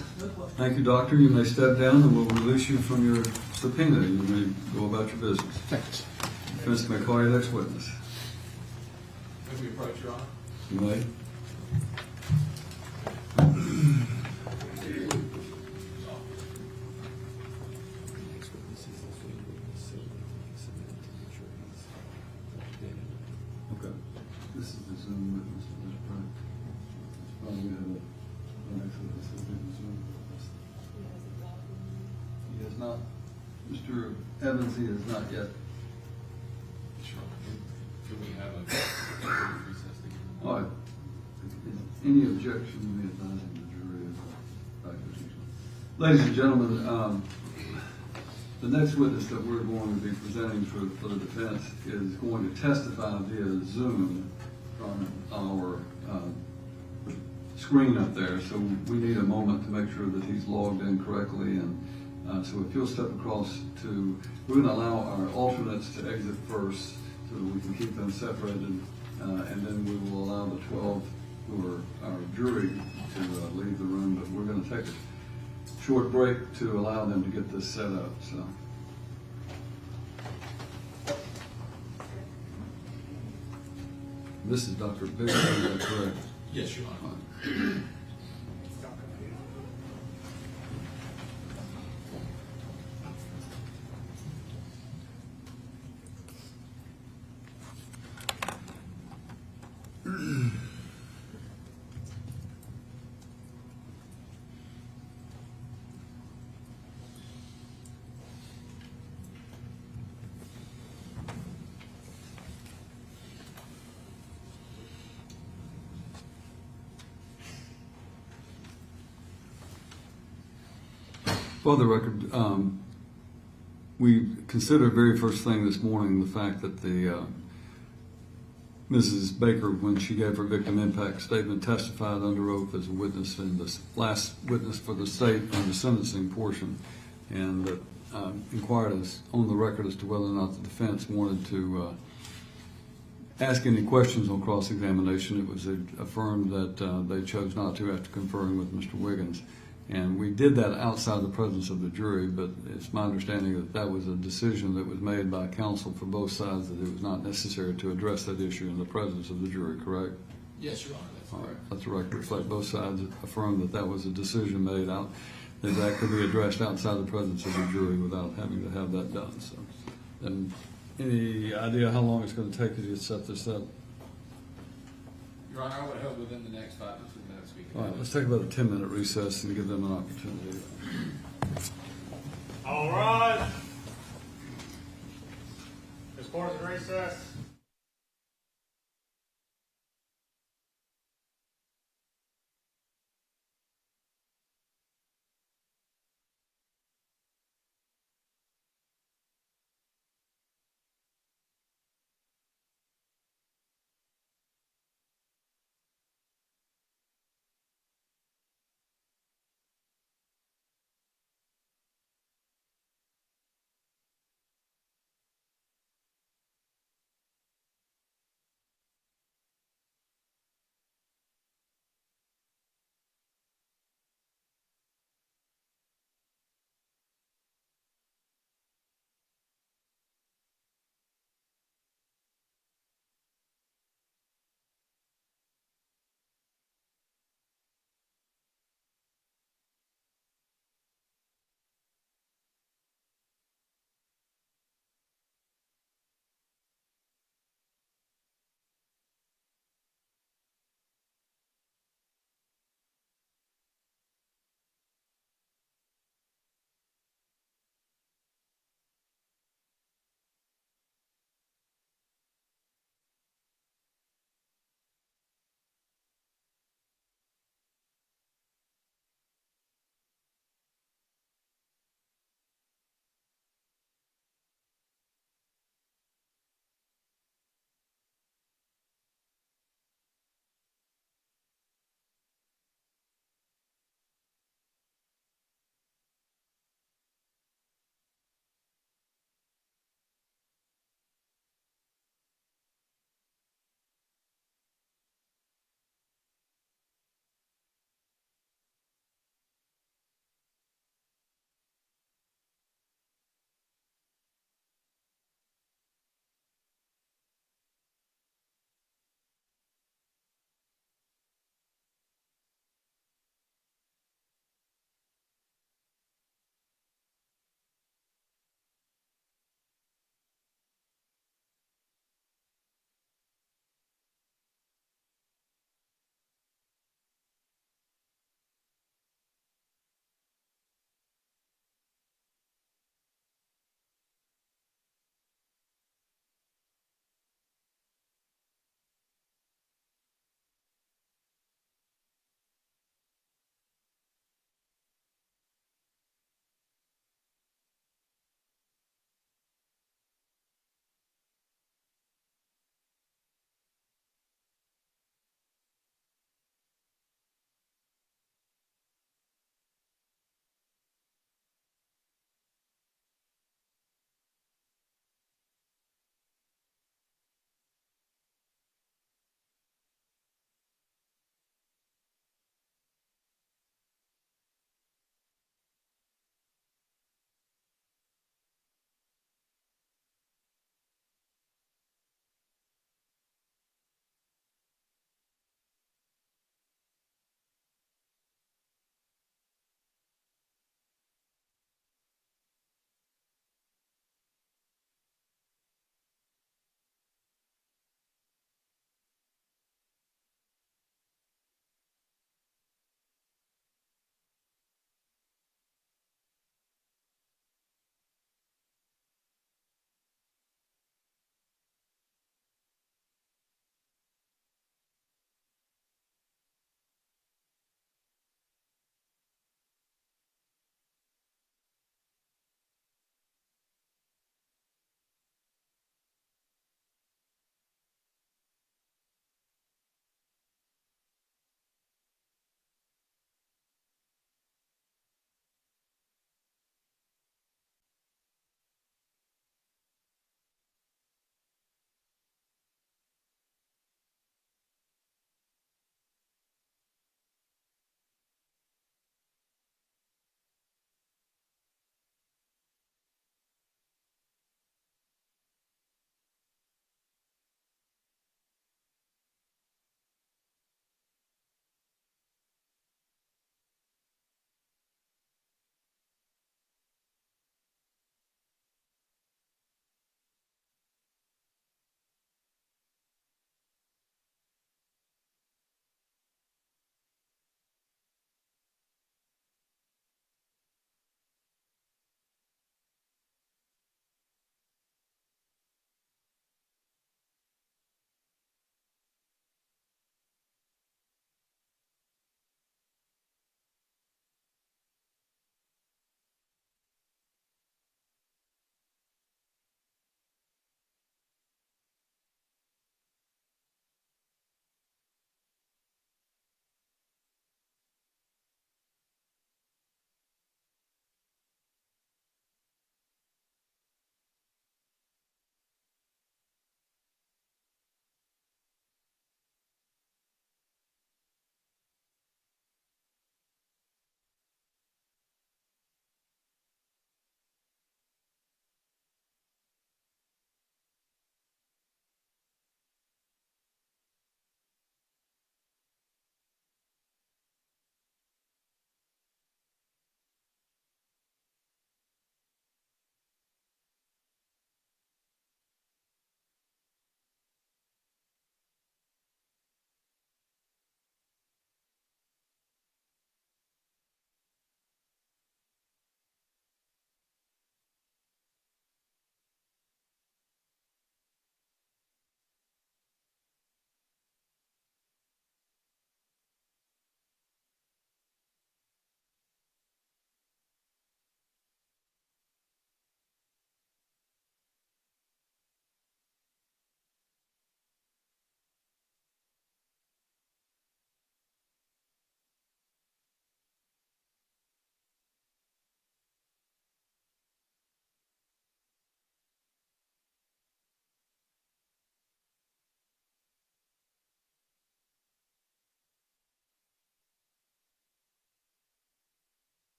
Thank you, doctor. You may step down and we'll release you from your subpoena. You may go about your business. Thanks. Defense may call your next witness. May we approach, Your Honor? You may. Okay. This is the Zoom witness. That's right. Probably have an next witness that's been Zoom with us. He has not. Mr. Evans, he has not yet. Do we have a recess again? All right. Any objection, you may advise the jury of the fact. Ladies and gentlemen, the next witness that we're going to be presenting for the defense is going to testify via Zoom from our screen up there. So we need a moment to make sure that he's logged in correctly. And so if you'll step across to, we're going to allow our alternates to exit first so that we can keep them separated. And then we will allow the 12 who are our jury to leave the room. But we're going to take a short break to allow them to get this set up. So. This is Dr. Bigler, is that correct? Yes, Your Honor. For the record, we considered very first thing this morning the fact that the Mrs. Baker, when she gave her victim impact statement, testified under oath as a witness and the last witness for the state on the sentencing portion, and that inquired us on the record as to whether or not the defense wanted to ask any questions on cross-examination. It was affirmed that they chose not to after conferring with Mr. Wiggins. And we did that outside the presence of the jury, but it's my understanding that that was a decision that was made by counsel for both sides, that it was not necessary to address that issue in the presence of the jury, correct? Yes, Your Honor. That's All right, let the record reflect both sides affirmed that that was a decision made out, that could be addressed outside the presence of the jury without having to have that done. So, and Any idea how long it's going to take you to set this up? Your Honor, I would hope within the next 5 to 10 minutes we can. All right, let's take about a 10-minute recess and give them an opportunity. All rise. This court is in recess.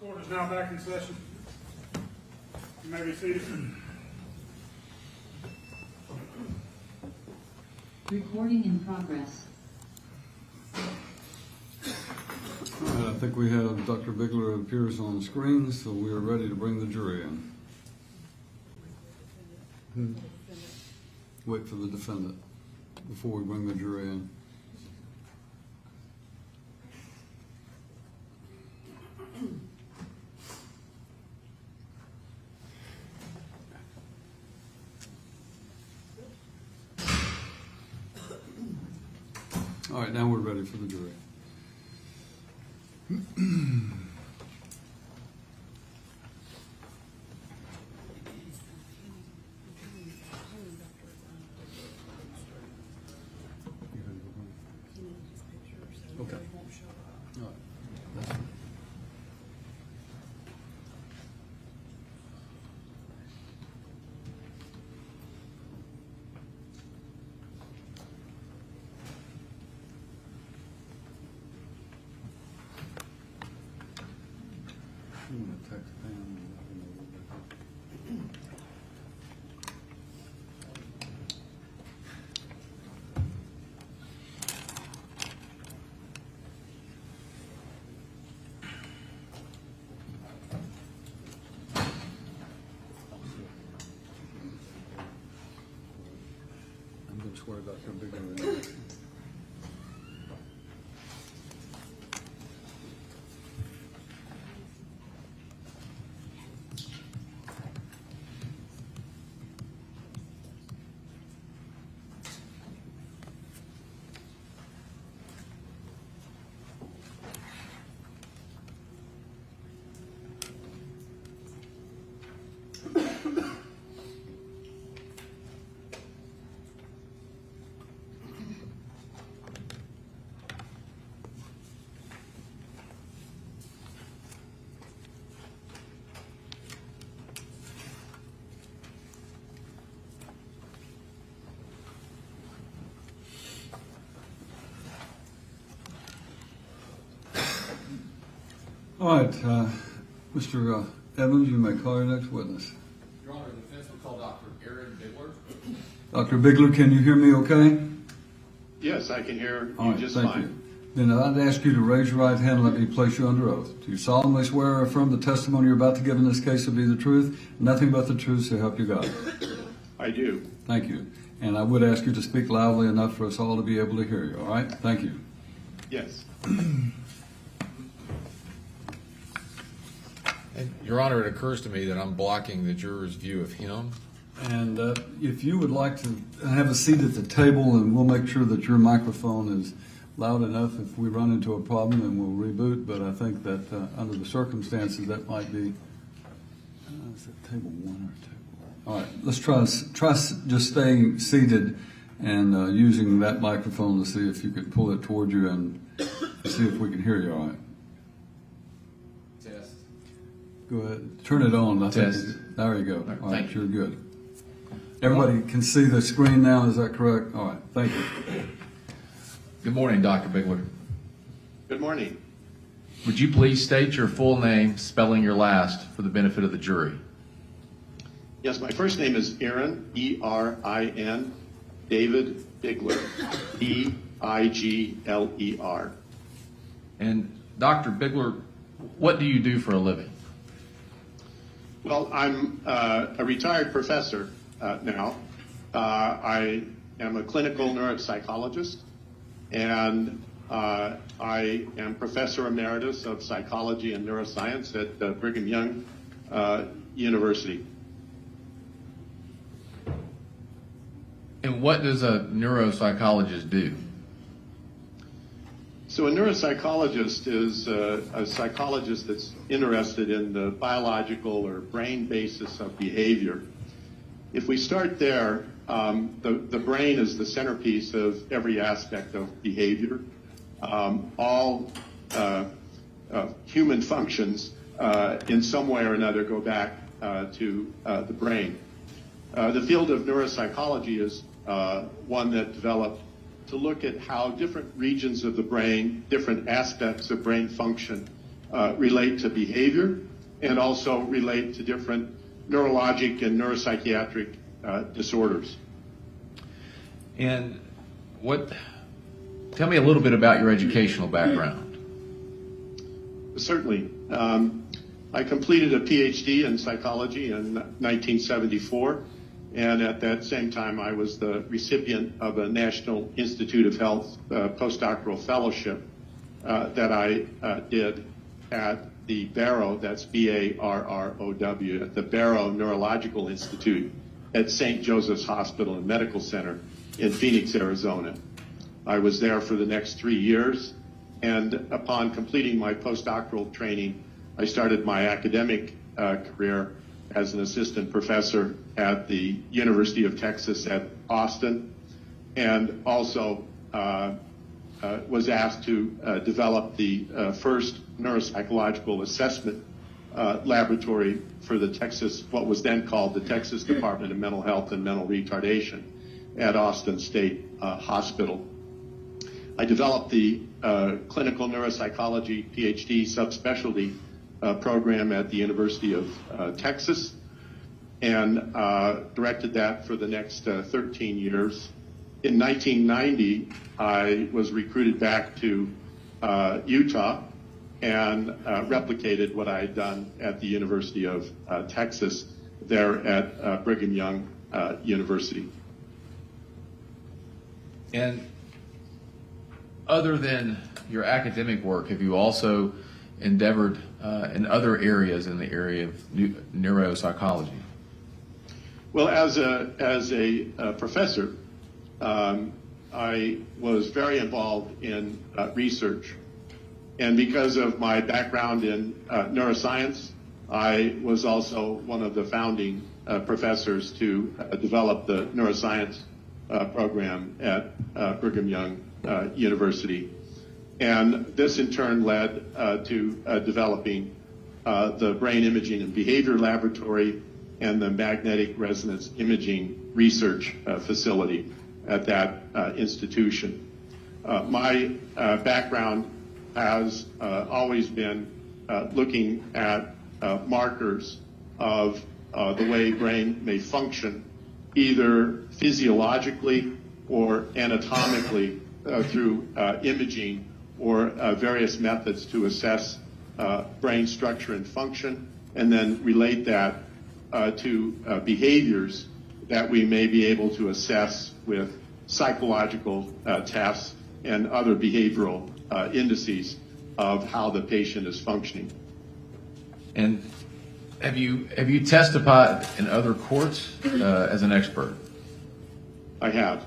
Court is now back in session. You may be seated. Recording in progress. All right, I think we have Dr. Bigler appears on the screen, so we are ready to bring the jury in. Wait for the defendant before we bring the jury in. All right, now we're ready for the jury. Okay. All right. That's fine. I'm gonna text Pam and let her know what that is. I'm gonna swear Dr. Bigler. All right, Mr. Evans, you may call your next witness. Your Honor, the defense will call Dr. Aaron Bigler. Dr. Bigler, can you hear me okay? Yes, I can hear All you right, just thank fine. you. Then I'd ask you to raise your right hand and let me place you under oath. Do you solemnly swear or affirm the testimony you're about to give in this case will be the truth, nothing but the truth, so help you God? I do. Thank you. And I would ask you to speak loudly enough for us all to be able to hear you, all right? Thank you. Yes. And Your Honor, it occurs to me that I'm blocking the juror's view of him. And if you would like to have a seat at the table, and we'll make sure that your microphone is loud enough if we run into a problem, and we'll reboot. But I think that under the circumstances, that might be, is it table one or table? All right, let's try just staying seated and using that microphone to see if you could pull it toward you and see if we can hear you all right. Test. Go ahead, turn it on. I think Test. there you go. All right, Thank you. you're good. Everybody can see the screen now, is that correct? All right, thank you. Good morning, Dr. Bigler. Good morning. Would you please state your full name, spelling your last, for the benefit of the jury? Yes, my first name is Aaron, E-R-I-N, David Bigler, B-I-G-L-E-R. And Dr. Bigler, what do you do for a living? Well, I'm a retired professor now. I am a clinical neuropsychologist, and I am professor emeritus of psychology and neuroscience at Brigham Young University. And what does a neuropsychologist do? So a neuropsychologist is a psychologist that's interested in the biological or brain basis of behavior. If we start there, the brain is the centerpiece of every aspect of behavior. All human functions in some way or another go back to the brain. The field of neuropsychology is one that developed to look at how different regions of the brain, different aspects of brain function relate to behavior and also relate to different neurologic and neuropsychiatric disorders. And tell me a little bit about your educational background. Certainly. I completed a PhD in psychology in 1974, and at that same time I was the recipient of a National Institute of Health postdoctoral fellowship that I did at the Barrow, that's B-A-R-R-O-W, at the Barrow Neurological Institute at St. Joseph's Hospital and Medical Center in Phoenix, Arizona. I was there for the next 3 years, and upon completing my postdoctoral training, I started my academic career as an assistant professor at the University of Texas at Austin, and also was asked to develop the first neuropsychological assessment laboratory for the Texas, what was then called the Texas Department of Mental Health and Mental Retardation at Austin State Hospital. I developed the clinical neuropsychology PhD subspecialty program at the University of Texas, and directed that for the next 13 years. In 1990, I was recruited back to Utah and replicated what I had done at the University of Texas there at Brigham Young University. And other than your academic work, have you also endeavored in other areas in the area of neuropsychology? Well, as a professor, I was very involved in research. And because of my background in neuroscience, I was also one of the founding professors to develop the neuroscience program at Brigham Young University. And this in turn led to developing the Brain Imaging and Behavior Laboratory and the Magnetic Resonance Imaging Research Facility at that institution. My background has always been looking at markers of the way brain may function, either physiologically or anatomically through imaging or various methods to assess brain structure and function, and then relate that to behaviors that we may be able to assess with psychological tests and other behavioral indices of how the patient is functioning. And have you testified in other courts as an expert? I have.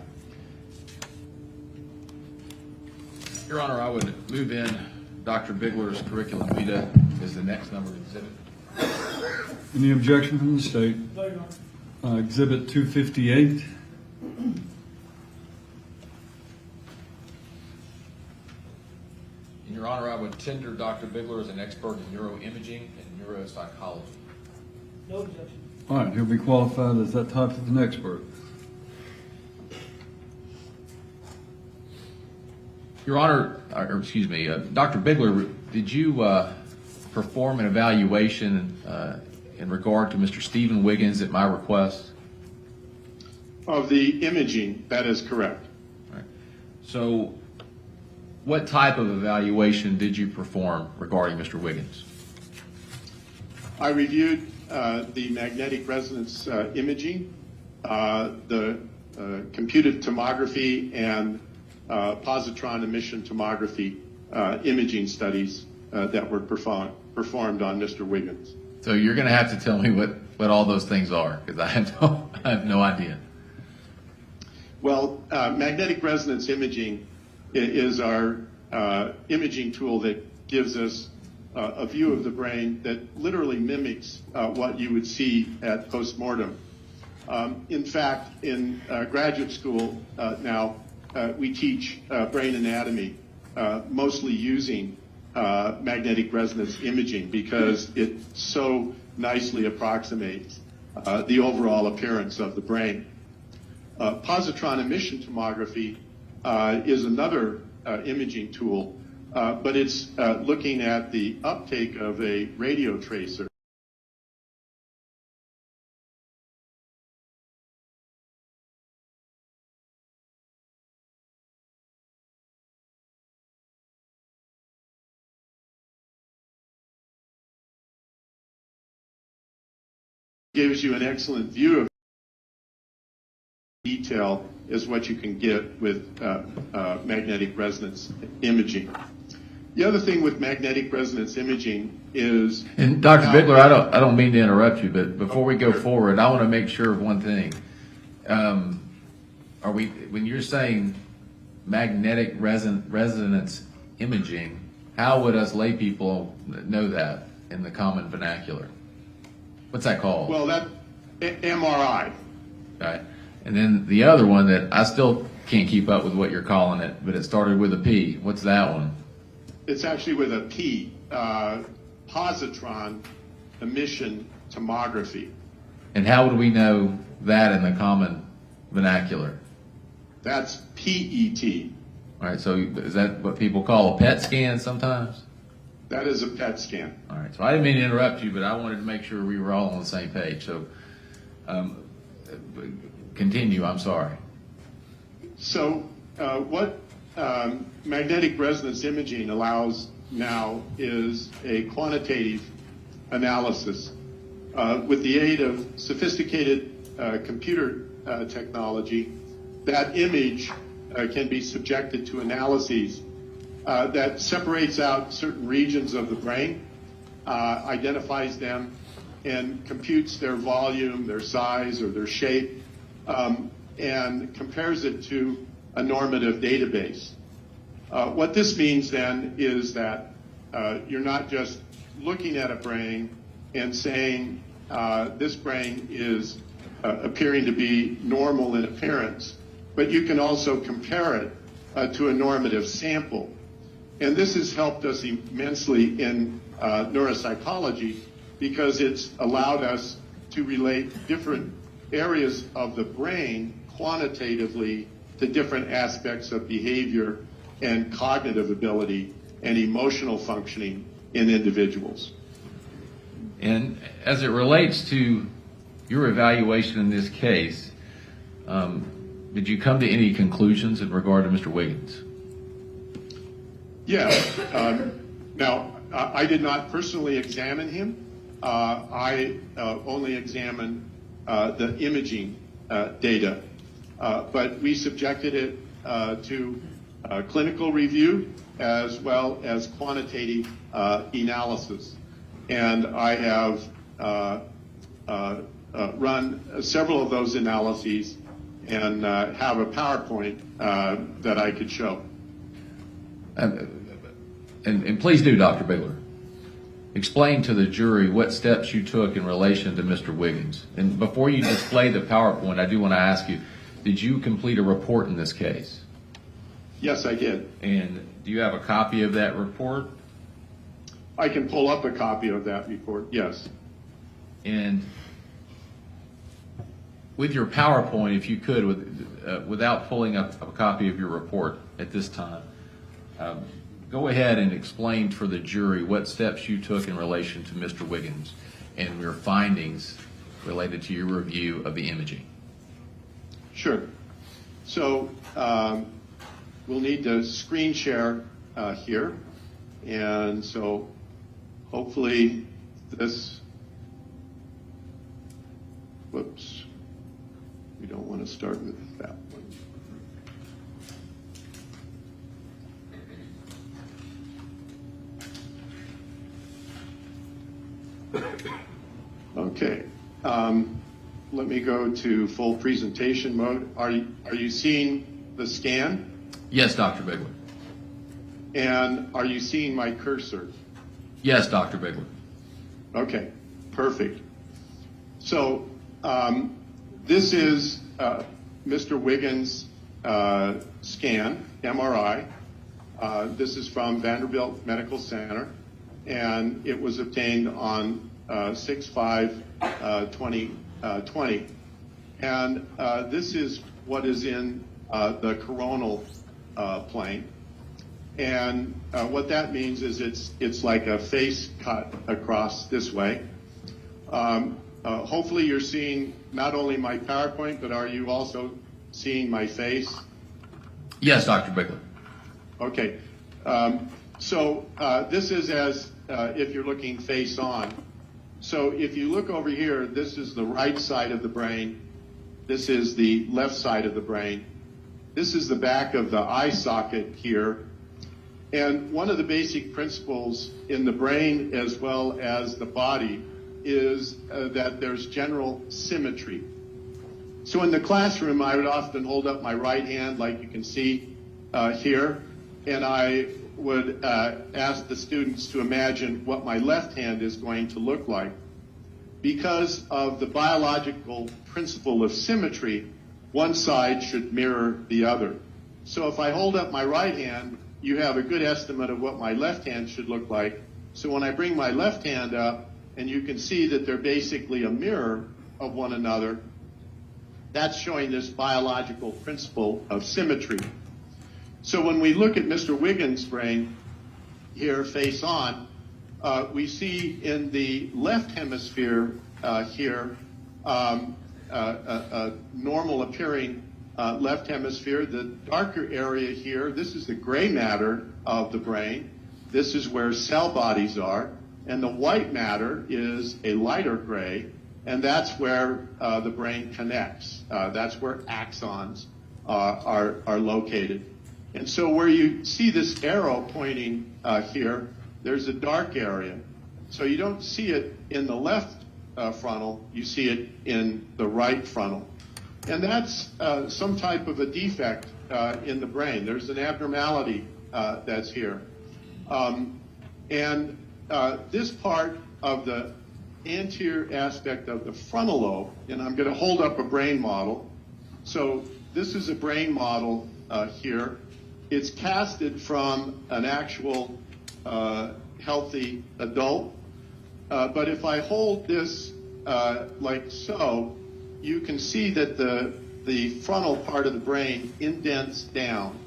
Your Honor, I would move in Dr. Bigler's curriculum vitae as the next numbered exhibit. Any objection from the state? Exhibit 258. In Your Honor, I would tender Dr. Bigler as an expert in neuroimaging and neuropsychology. No objection. All right, he'll be qualified as that type of an expert. Your Honor, or excuse me, Dr. Bigler, did you perform an evaluation in regard to Mr. Stephen Wiggins at my request? Of the imaging, that is correct. All right. So what type of evaluation did you perform regarding Mr. Wiggins? I reviewed the magnetic resonance imaging, the computed tomography, and positron emission tomography imaging studies that were performed on Mr. Wiggins. So you're going to have to tell me what all those things are, because I have no idea. Well, magnetic resonance imaging is our imaging tool that gives us a view of the brain that literally mimics what you would see at postmortem. In fact, in graduate school now, we teach brain anatomy mostly using magnetic resonance imaging because it so nicely approximates the overall appearance of the brain. Positron emission tomography is another imaging tool but it's looking at the uptake of a radio tracer. Gives you an excellent view of detail is what you can get with magnetic resonance imaging. The other thing with magnetic resonance imaging is, And Dr. Bigler, I don't mean to interrupt you, but before we go forward, I want to make sure of one thing. When you're saying magnetic resonance imaging, how would us lay people know that in the common vernacular? What's that called? well, that MRI. Okay. And then the other one that I still can't keep up with what you're calling it, but it started with a P. What's that one? It's actually with a P, positron emission tomography. And how would we know that in the common vernacular? That's PET. All right, so is that what people call a PET scan sometimes? That is a PET scan. All right, so I didn't mean to interrupt you, but I wanted to make sure we were all on the same page. So continue, I'm sorry. So what magnetic resonance imaging allows now is a quantitative analysis. With the aid of sophisticated computer technology, that image can be subjected to analyses that separates out certain regions of the brain, identifies them, and computes their volume, their size, or their shape, and compares it to a normative database. What this means then is that you're not just looking at a brain and saying this brain is appearing to be normal in appearance, but you can also compare it to a normative sample. And this has helped us immensely in neuropsychology because it's allowed us to relate different areas of the brain quantitatively to different aspects of behavior and cognitive ability and emotional functioning in individuals. And as it relates to your evaluation in this case, did you come to any conclusions in regard to Mr. Wiggins? Yeah. Now, I did not personally examine him. I only examined the imaging data. But we subjected it to clinical review as well as quantitative analysis. And I have run several of those analyses and have a PowerPoint that I could show. And please do, Dr. Bigler. Explain to the jury what steps you took in relation to Mr. Wiggins. And before you display the PowerPoint, I do want to ask you, did you complete a report in this case? Yes, I did. And do you have a copy of that report? I can pull up a copy of that report, yes. And with your PowerPoint, if you could, without pulling up a copy of your report at this time, go ahead and explain for the jury what steps you took in relation to Mr. Wiggins and your findings related to your review of the imaging. Sure. So we'll need to screen share here. And so hopefully this, whoops, we don't want to start with that one. Okay. Let me go to full presentation mode. Are you seeing the scan? Yes, Dr. Bigler. And are you seeing my cursor? Yes, Dr. Bigler. Okay, perfect. So this is Mr. Wiggins' scan, MRI. This is from Vanderbilt Medical Center, and it was obtained on 6/5/2020. And this is what is in the coronal plane. And what that means is it's like a face cut across this way. Hopefully you're seeing not only my PowerPoint, but are you also seeing my face? Yes, Dr. Bigler. Okay. So this is as if you're looking face on. So if you look over here, this is the right side of the brain. This is the left side of the brain. This is the back of the eye socket here. And one of the basic principles in the brain as well as the body is that there's general symmetry. So in the classroom, I would often hold up my right hand like you can see here, and I would ask the students to imagine what my left hand is going to look like. Because of the biological principle of symmetry, one side should mirror the other. So if I hold up my right hand, you have a good estimate of what my left hand should look like. So when I bring my left hand up, and you can see that they're basically a mirror of one another, that's showing this biological principle of symmetry. So when we look at Mr. Wiggins' brain here, face on, we see in the left hemisphere here a normal appearing left hemisphere. The darker area here, this is the gray matter of the brain. This is where cell bodies are. And the white matter is a lighter gray, and that's where the brain connects. That's where axons are located. And so where you see this arrow pointing here, there's a dark area. So you don't see it in the left frontal, you see it in the right frontal. And that's some type of a defect in the brain. There's an abnormality that's here. This part of the anterior aspect of the frontal lobe, and I'm going to hold up a brain model. So this is a brain model here. It's casted from an actual healthy adult. But if I hold this like so, you can see that the frontal part of the brain indents down.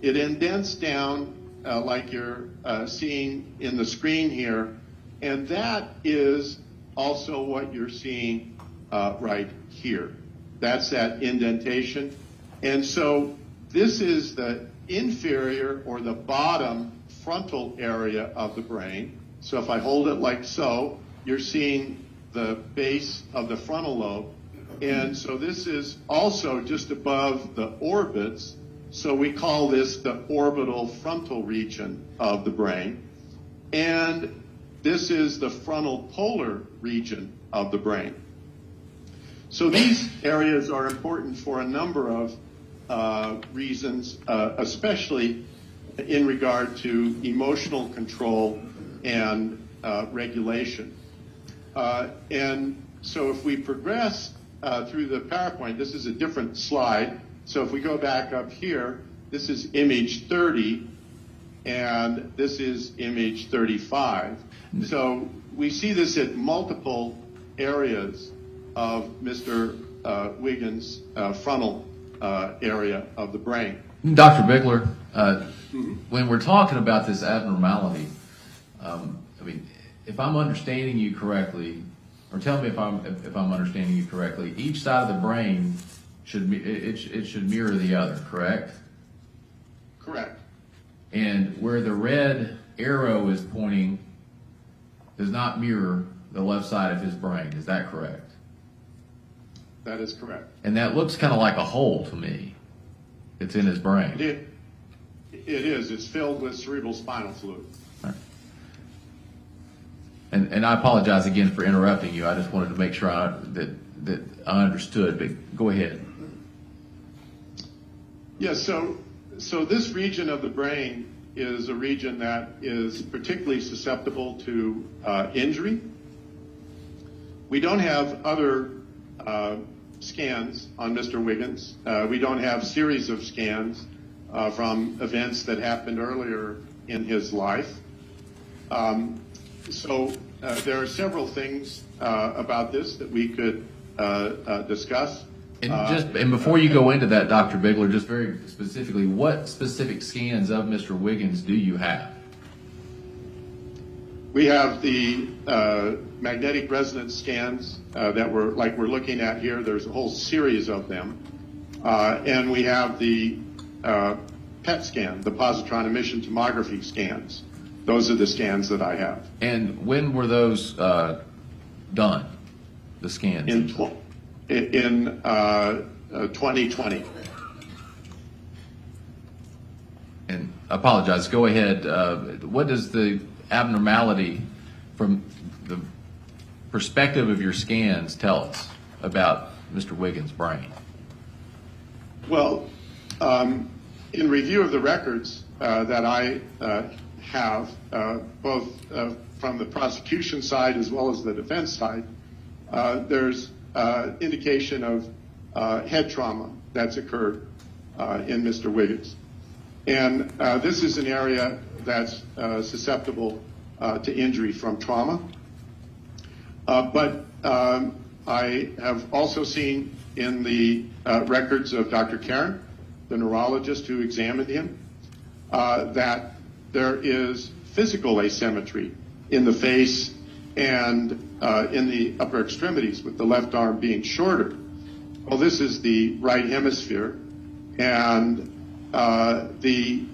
It indents down like you're seeing in the screen here, and that is also what you're seeing right here. That's that indentation. And so this is the inferior or the bottom frontal area of the brain. So if I hold it like so, you're seeing the base of the frontal lobe. And so this is also just above the orbits. So we call this the orbital frontal region of the brain. And this is the frontal polar region of the brain. So these areas are important for a number of reasons, especially in regard to emotional control and regulation. And so if we progress through the PowerPoint, this is a different slide. So if we go back up here, this is image 30, and this is image 35. So we see this at multiple areas of Mr. Wiggins' frontal area of the brain. Dr. Bigler, when we're talking about this abnormality, I mean, if I'm understanding you correctly, or tell me if I'm understanding you correctly, each side of the brain should mirror the other, correct? Correct. And where the red arrow is pointing does not mirror the left side of his brain. Is that correct? That is correct. And that looks kind of like a hole to me. It's in his brain. It is. It's filled with cerebral spinal fluid. And I apologize again for interrupting you. I just wanted to make sure that I understood, but go ahead. Yes, so this region of the brain is a region that is particularly susceptible to injury. We don't have other scans on Mr. Wiggins. We don't have series of scans from events that happened earlier in his life. So there are several things about this that we could discuss. And before you go into that, Dr. Bigler, just very specifically, what specific scans of Mr. Wiggins do you have? We have the magnetic resonance scans that we're looking at here. There's a whole series of them. And we have the PET scan, the positron emission tomography scans. Those are the scans that I have. And when were those done, the scans? In 2020. And I apologize, go ahead. What does the abnormality from the perspective of your scans tell us about Mr. Wiggins' brain? Well, in review of the records that I have, both from the prosecution side as well as the defense side, there's indication of head trauma that's occurred in Mr. Wiggins. And this is an area that's susceptible to injury from trauma. But I have also seen in the records of Dr. Karen, the neurologist who examined him, that there is physical asymmetry in the face and in the upper extremities, with the left arm being shorter. Well, this is the right hemisphere, and the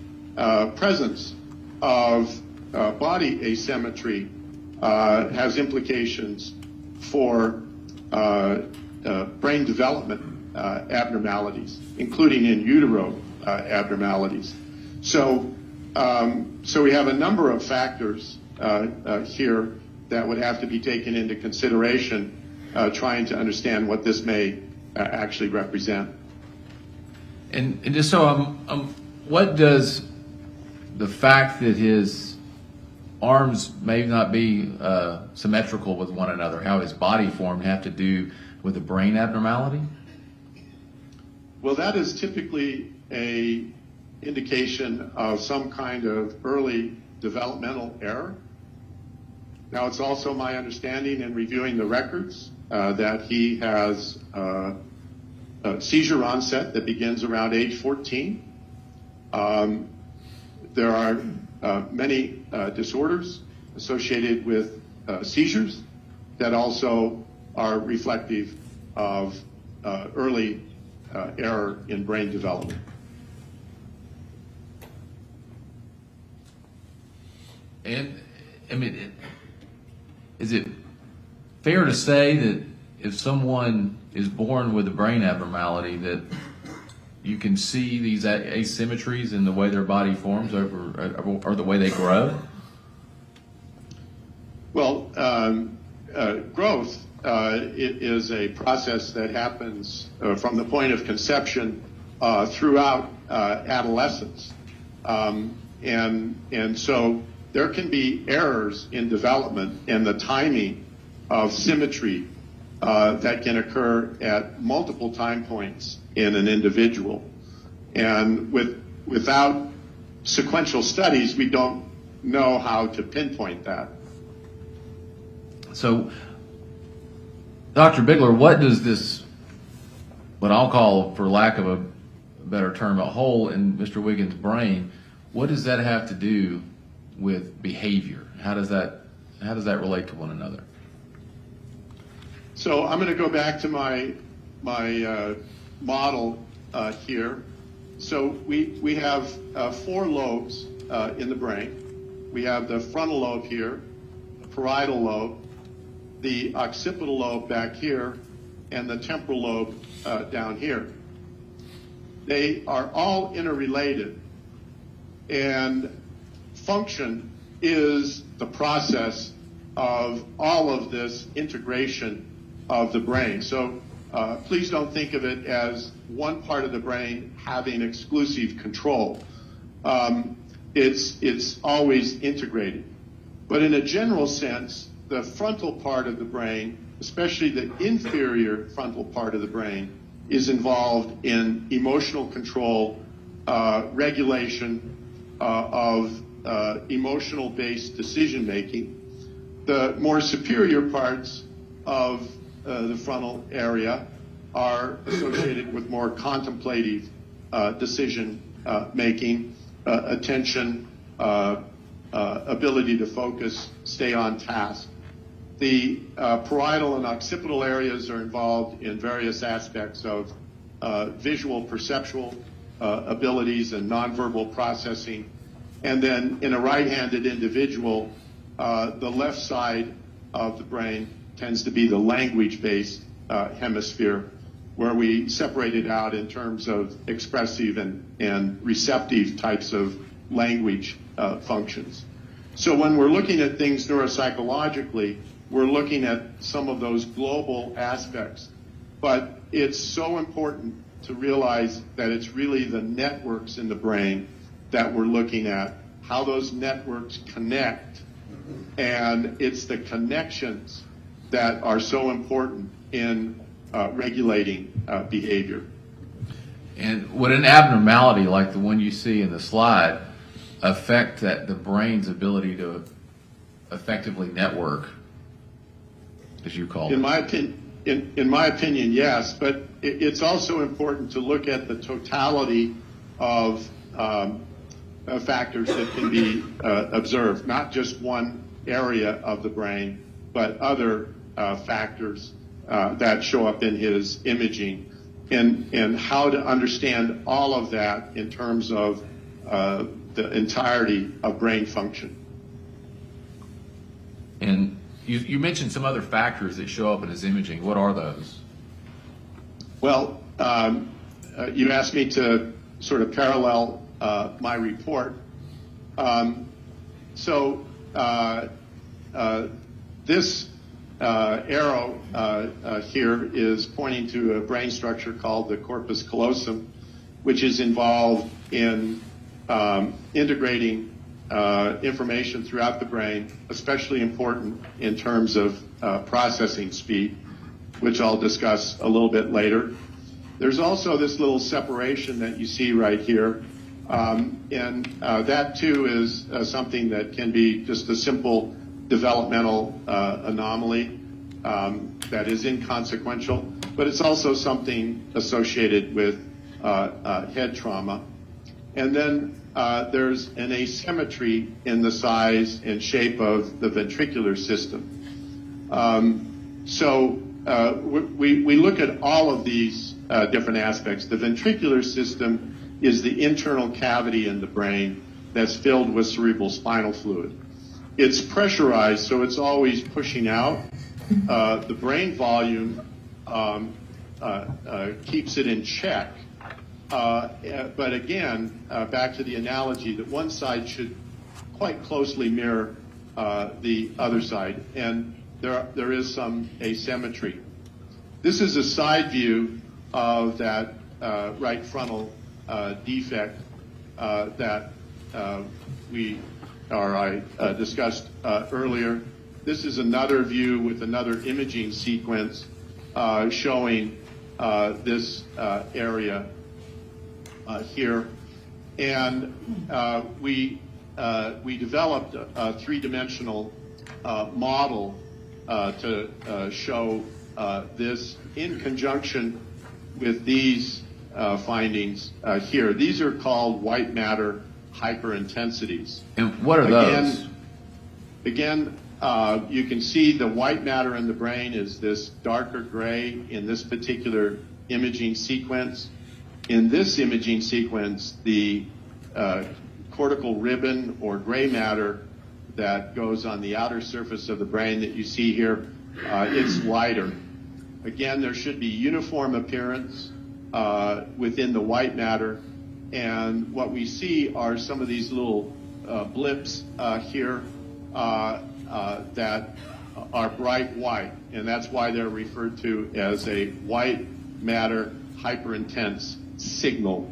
presence of body asymmetry has implications for brain development abnormalities, including in utero abnormalities. So we have a number of factors here that would have to be taken into consideration trying to understand what this may actually represent. And just so what does the fact that his arms may not be symmetrical with one another, how his body formed, have to do with a brain abnormality? Well, that is typically a indication of some kind of early developmental error. Now, it's also my understanding in reviewing the records that he has a seizure onset that begins around age 14. There are many disorders associated with seizures that also are reflective of early error in brain development. And, I mean, is it fair to say that if someone is born with a brain abnormality that you can see these asymmetries in the way their body forms or the way they grow? Well, growth it is a process that happens from the point of conception throughout adolescence. And so there can be errors in development and the timing of symmetry that can occur at multiple time points in an individual. And without sequential studies, we don't know how to pinpoint that. So, Dr. Bigler, what does this, what I'll call, for lack of a better term, a hole in Mr. Wiggins' brain, what does that have to do with behavior? How does that relate to one another? So I'm going to go back to my model here. So we have 4 lobes in the brain. We have the frontal lobe here, the parietal lobe, the occipital lobe back here, and the temporal lobe down here. They are all interrelated, and function is the process of all of this integration of the brain. So please don't think of it as one part of the brain having exclusive control. It's always integrated. But in a general sense, the frontal part of the brain, especially the inferior frontal part of the brain, is involved in emotional control, regulation of emotional-based decision-making. The more superior parts of the frontal area are associated with more contemplative decision making, attention, ability to focus, stay on task. The parietal and occipital areas are involved in various aspects of visual perceptual abilities and nonverbal processing. And then in a right-handed individual, the left side of the brain tends to be the language-based hemisphere, where we separate it out in terms of expressive and receptive types of language functions. So when we're looking at things neuropsychologically, we're looking at some of those global aspects. But it's so important to realize that it's really the networks in the brain that we're looking at, how those networks connect. And it's the connections that are so important in regulating behavior. And would an abnormality like the one you see in the slide affect the brain's ability to effectively network, as you call it? In my opinion, yes, but it's also important to look at the totality of factors that can be observed, not just one area of the brain, but other factors that show up in his imaging, and how to understand all of that in terms of the entirety of brain function. And you mentioned some other factors that show up in his imaging. What are those? Well, you asked me to sort of parallel my report. This arrow here is pointing to a brain structure called the corpus callosum, which is involved in integrating information throughout the brain, especially important in terms of processing speed, which I'll discuss a little bit later. There's also this little separation that you see right here, and that too is something that can be just a simple developmental anomaly that is inconsequential, but it's also something associated with head trauma. And then there's an asymmetry in the size and shape of the ventricular system. We look at all of these different aspects. The ventricular system is the internal cavity in the brain that's filled with cerebral spinal fluid. It's pressurized, so it's always pushing out. The brain volume keeps it in check. But again, back to the analogy that one side should quite closely mirror the other side, and there is some asymmetry. This is a side view of that right frontal defect that I discussed earlier. This is another view with another imaging sequence showing this area here, and we developed a three-dimensional model to show this in conjunction with these findings here. These are called white matter hyperintensities. And what are those? Again, you can see the white matter in the brain is this darker gray in this particular imaging sequence. In this imaging sequence, the cortical ribbon or gray matter that goes on the outer surface of the brain that you see here, it's lighter. Again, there should be uniform appearance within the white matter, and what we see are some of these little blips here that are bright white, and that's why they're referred to as a white matter hyperintense signal,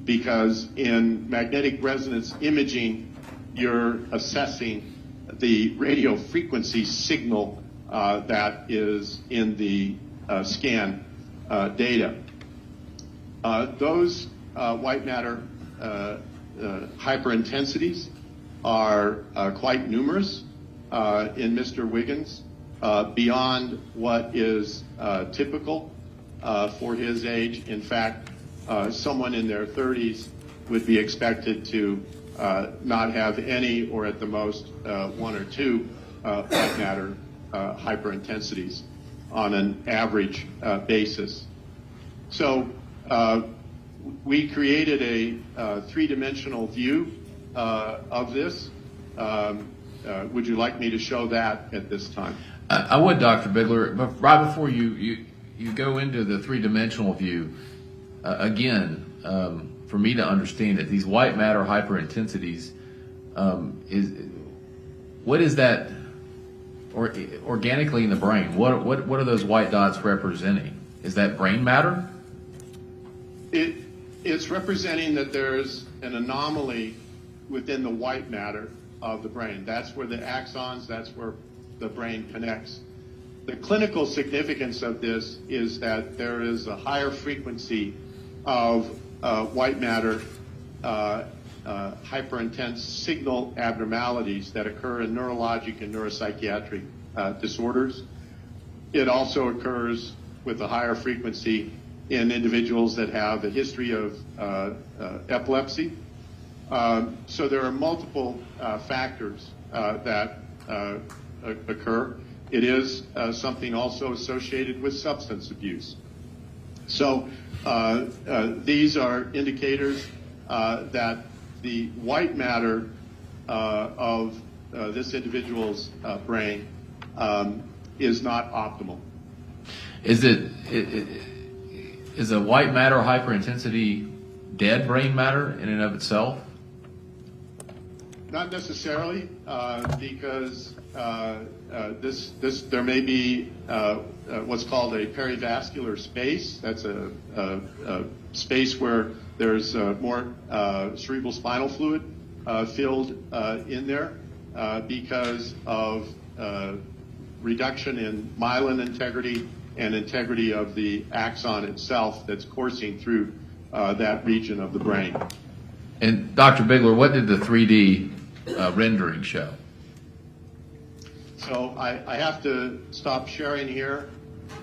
because in magnetic resonance imaging, you're assessing the radio frequency signal that is in the scan data. Those white matter hyperintensities are quite numerous in Mr. Wiggins, beyond what is typical for his age. In fact, someone in their 30s would be expected to not have any, or at the most one or two white matter hyperintensities on an average basis. So we created a three-dimensional view of this. Would you like me to show that at this time? I would, Dr. Bigler, but right before you go into the three-dimensional view, again, for me to understand it, these white matter hyperintensities, what is that organically in the brain? What are those white dots representing? Is that brain matter? It's representing that there's an anomaly within the white matter of the brain. That's where the axons, that's where the brain connects. The clinical significance of this is that there is a higher frequency of white matter hyperintense signal abnormalities that occur in neurologic and neuropsychiatric disorders. It also occurs with a higher frequency in individuals that have a history of epilepsy. So there are multiple factors that occur. It is something also associated with substance abuse. So these are indicators that the white matter of this individual's brain is not optimal. Is a white matter hyperintensity dead brain matter in and of itself? Not necessarily, because there may be what's called a perivascular space. That's a space where there's more cerebral spinal fluid filled in there because of reduction in myelin integrity and integrity of the axon itself that's coursing through that region of the brain. And Dr. Bigler, what did the 3D rendering show? So I have to stop sharing here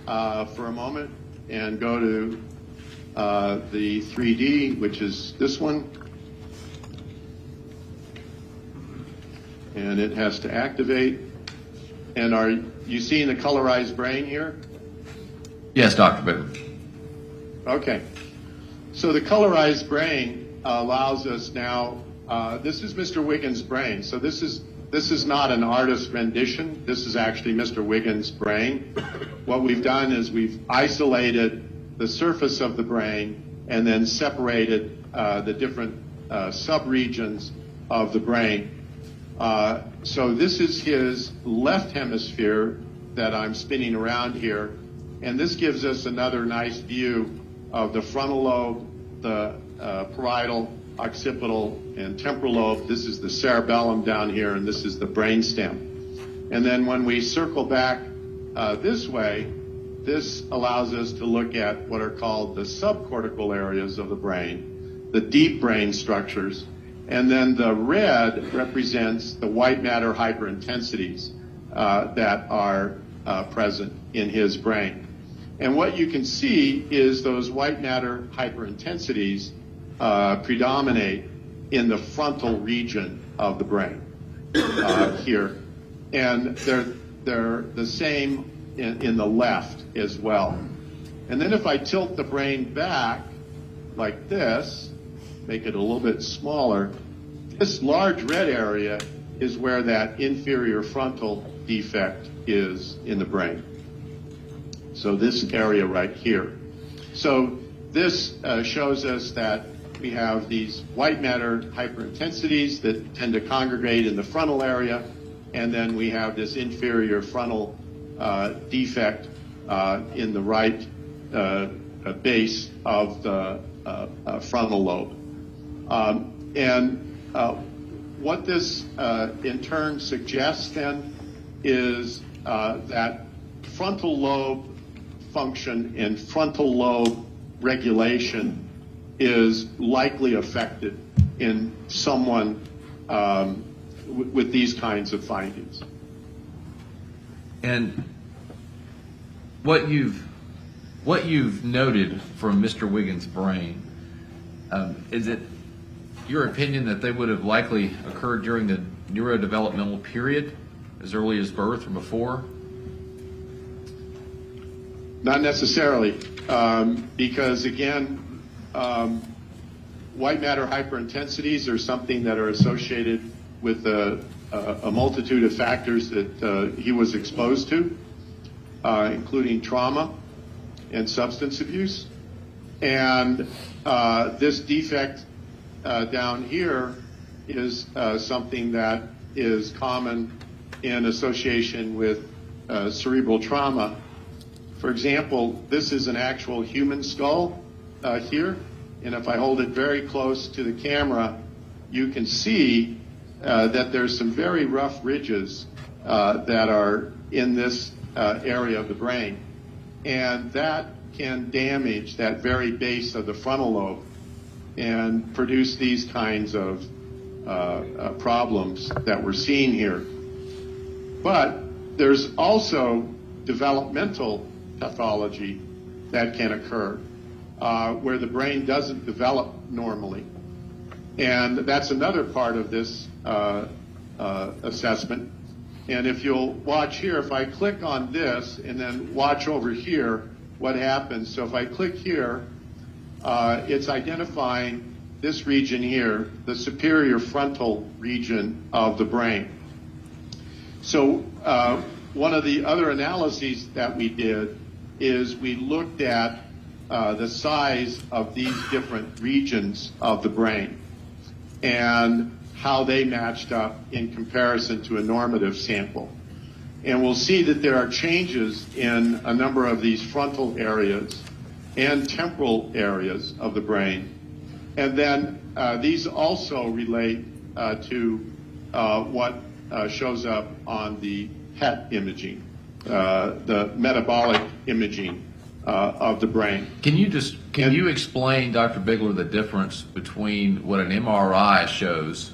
for a moment and go to the 3D, which is this one. And it has to activate. And are you seeing the colorized brain here? Yes, Dr. Bigler. Okay. So the colorized brain allows us now, this is Mr. Wiggins' brain. So this is not an artist's rendition. This is actually Mr. Wiggins' brain. What we've done is we've isolated the surface of the brain and then separated the different subregions of the brain. So this is his left hemisphere that I'm spinning around here. And this gives us another nice view of the frontal lobe, the parietal, occipital, and temporal lobe. This is the cerebellum down here, and this is the brainstem. And then when we circle back this way, this allows us to look at what are called the subcortical areas of the brain, the deep brain structures. And then the red represents the white matter hyperintensities that are present in his brain. And what you can see is those white matter hyperintensities predominate in the frontal region of the brain here. And they're the same in the left as well. And then if I tilt the brain back like this, make it a little bit smaller, this large red area is where that inferior frontal defect is in the brain. So this area right here. So this shows us that we have these white matter hyperintensities that tend to congregate in the frontal area, and then we have this inferior frontal defect in the right base of the frontal lobe. What this in turn suggests then is that frontal lobe function and frontal lobe regulation is likely affected in someone with these kinds of findings. And what you've what you've noted from Mr. Wiggins' brain, is it your opinion that they would have likely occurred during the neurodevelopmental period, as early as birth or before? Not necessarily, because again, white matter hyperintensities are something that are associated with a multitude of factors that he was exposed to, including trauma and substance abuse. And this defect down here is something that is common in association with cerebral trauma. For example, this is an actual human skull here, and if I hold it very close to the camera, you can see that there's some very rough ridges that are in this area of the brain, and that can damage that very base of the frontal lobe and produce these kinds of problems that we're seeing here. But there's also developmental pathology that can occur where the brain doesn't develop normally. And that's another part of this assessment. And if you'll watch here, if I click on this and then watch over here, what happens? So if I click here, it's identifying this region here, the superior frontal region of the brain. So one of the other analyses that we did is we looked at the size of these different regions of the brain and how they matched up in comparison to a normative sample. And we'll see that there are changes in a number of these frontal areas and temporal areas of the brain. And then these also relate to what shows up on the PET imaging, the metabolic imaging of the brain. Can you explain, Dr. Bigler, the difference between what an MRI shows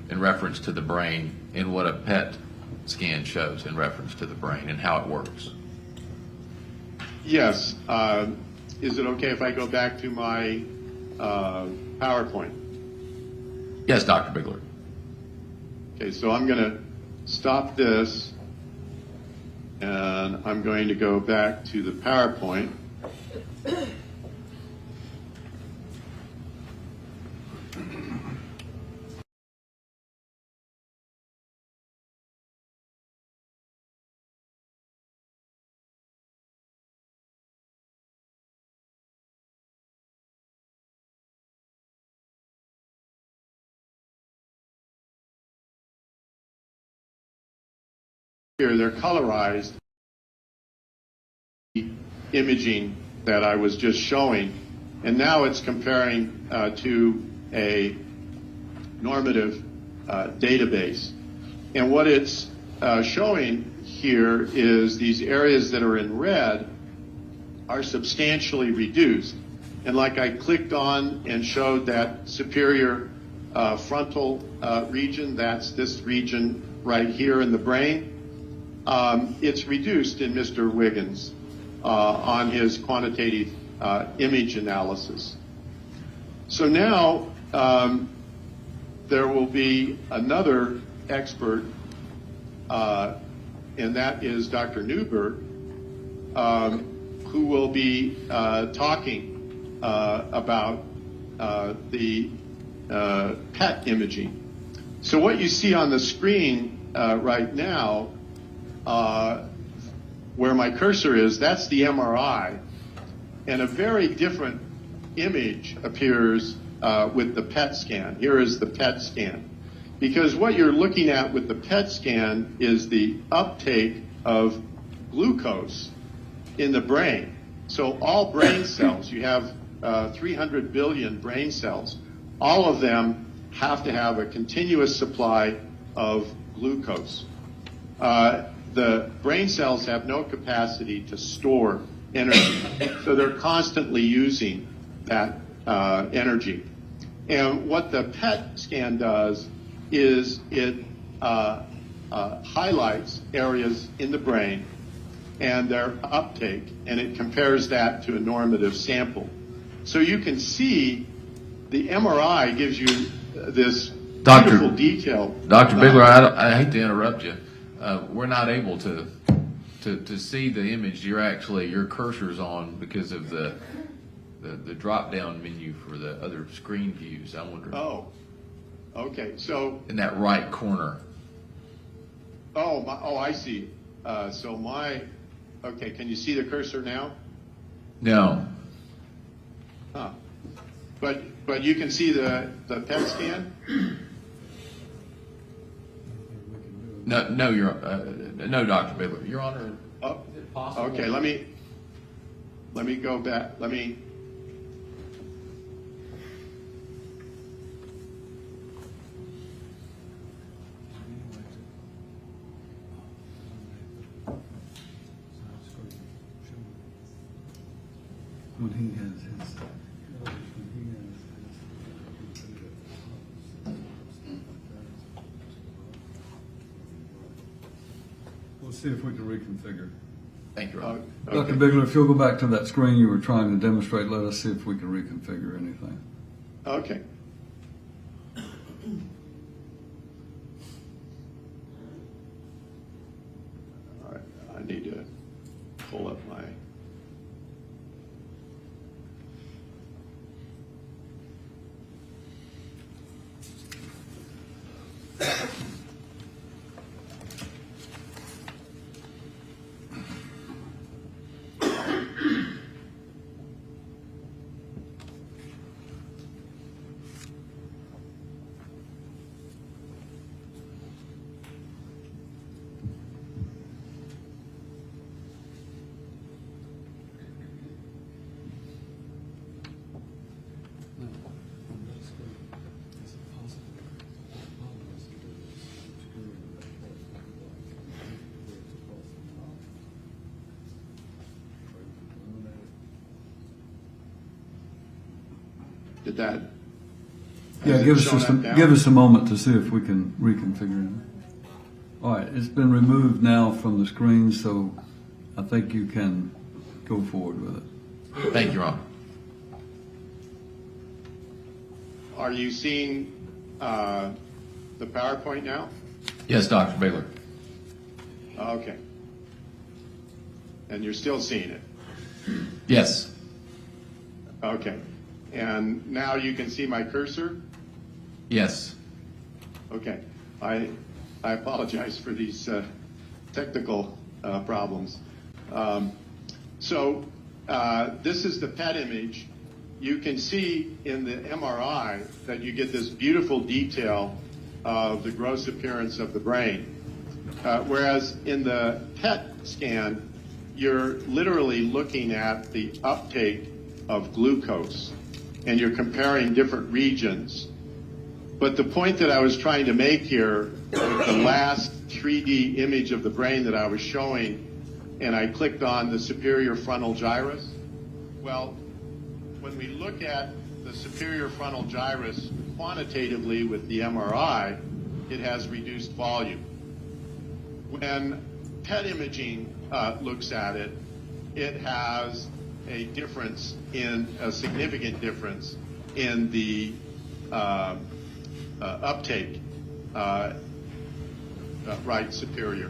in reference to the brain and what a PET scan shows in reference to the brain and how it works? Yes. Is it okay if I go back to my PowerPoint? Yes, Dr. Bigler. Okay, so I'm going to stop this and I'm going to go back to the PowerPoint. Here, they're colorized. The imaging that I was just showing, and now it's comparing to a normative database. And what it's showing here is these areas that are in red are substantially reduced. And like I clicked on and showed that superior frontal region, that's this region right here in the brain, it's reduced in Mr. Wiggins on his quantitative image analysis. So now there will be another expert, and that is Dr. Newberg, who will be talking about the PET imaging. So what you see on the screen right now, where my cursor is, that's the MRI, and a very different image appears with the PET scan. Here is the PET scan. Because what you're looking at with the PET scan is the uptake of glucose in the brain. So all brain cells, you have 300 billion brain cells, all of them have to have a continuous supply of glucose. The brain cells have no capacity to store energy, so they're constantly using that energy. And what the PET scan does is it highlights areas in the brain and their uptake, and it compares that to a normative sample. So you can see the MRI gives you this beautiful detail. Dr. Bigler, I hate to interrupt you. We're not able to see the image your cursor's on because of the drop-down menu for the other screen views. I wonder. Oh, okay. So in that right corner. Oh, I see. Okay, can you see the cursor now? No. Huh. But you can see the PET scan? No, no, Dr. Bigler. Your Honor, Oh, is it possible? okay, let me go back. When he has his. We'll see if we can reconfigure. Thank you, Your Honor. Dr. Bigler, if you'll go back to that screen you were trying to demonstrate, let us see if we can reconfigure anything. Okay. All right, I need to pull up my. Did that? Yeah, has it give us shown just up now? give us a moment to see if we can reconfigure it. All right, it's been removed now from the screen, so I think you can go forward with it. Thank you, Your Honor. Are you seeing the PowerPoint now? Yes, Dr. Bigler. Okay. And you're still seeing it? Yes. Okay. And now you can see my cursor? Yes. Okay. I apologize for these technical problems. This is the PET image. You can see in the MRI that you get this beautiful detail of the gross appearance of the brain. Whereas in the PET scan, you're literally looking at the uptake of glucose, and you're comparing different regions. But the point that I was trying to make here, with the last 3D image of the brain that I was showing, and I clicked on the superior frontal gyrus, well, when we look at the superior frontal gyrus quantitatively with the MRI, it has reduced volume. When PET imaging looks at it, it has a significant difference in the uptake, right superior.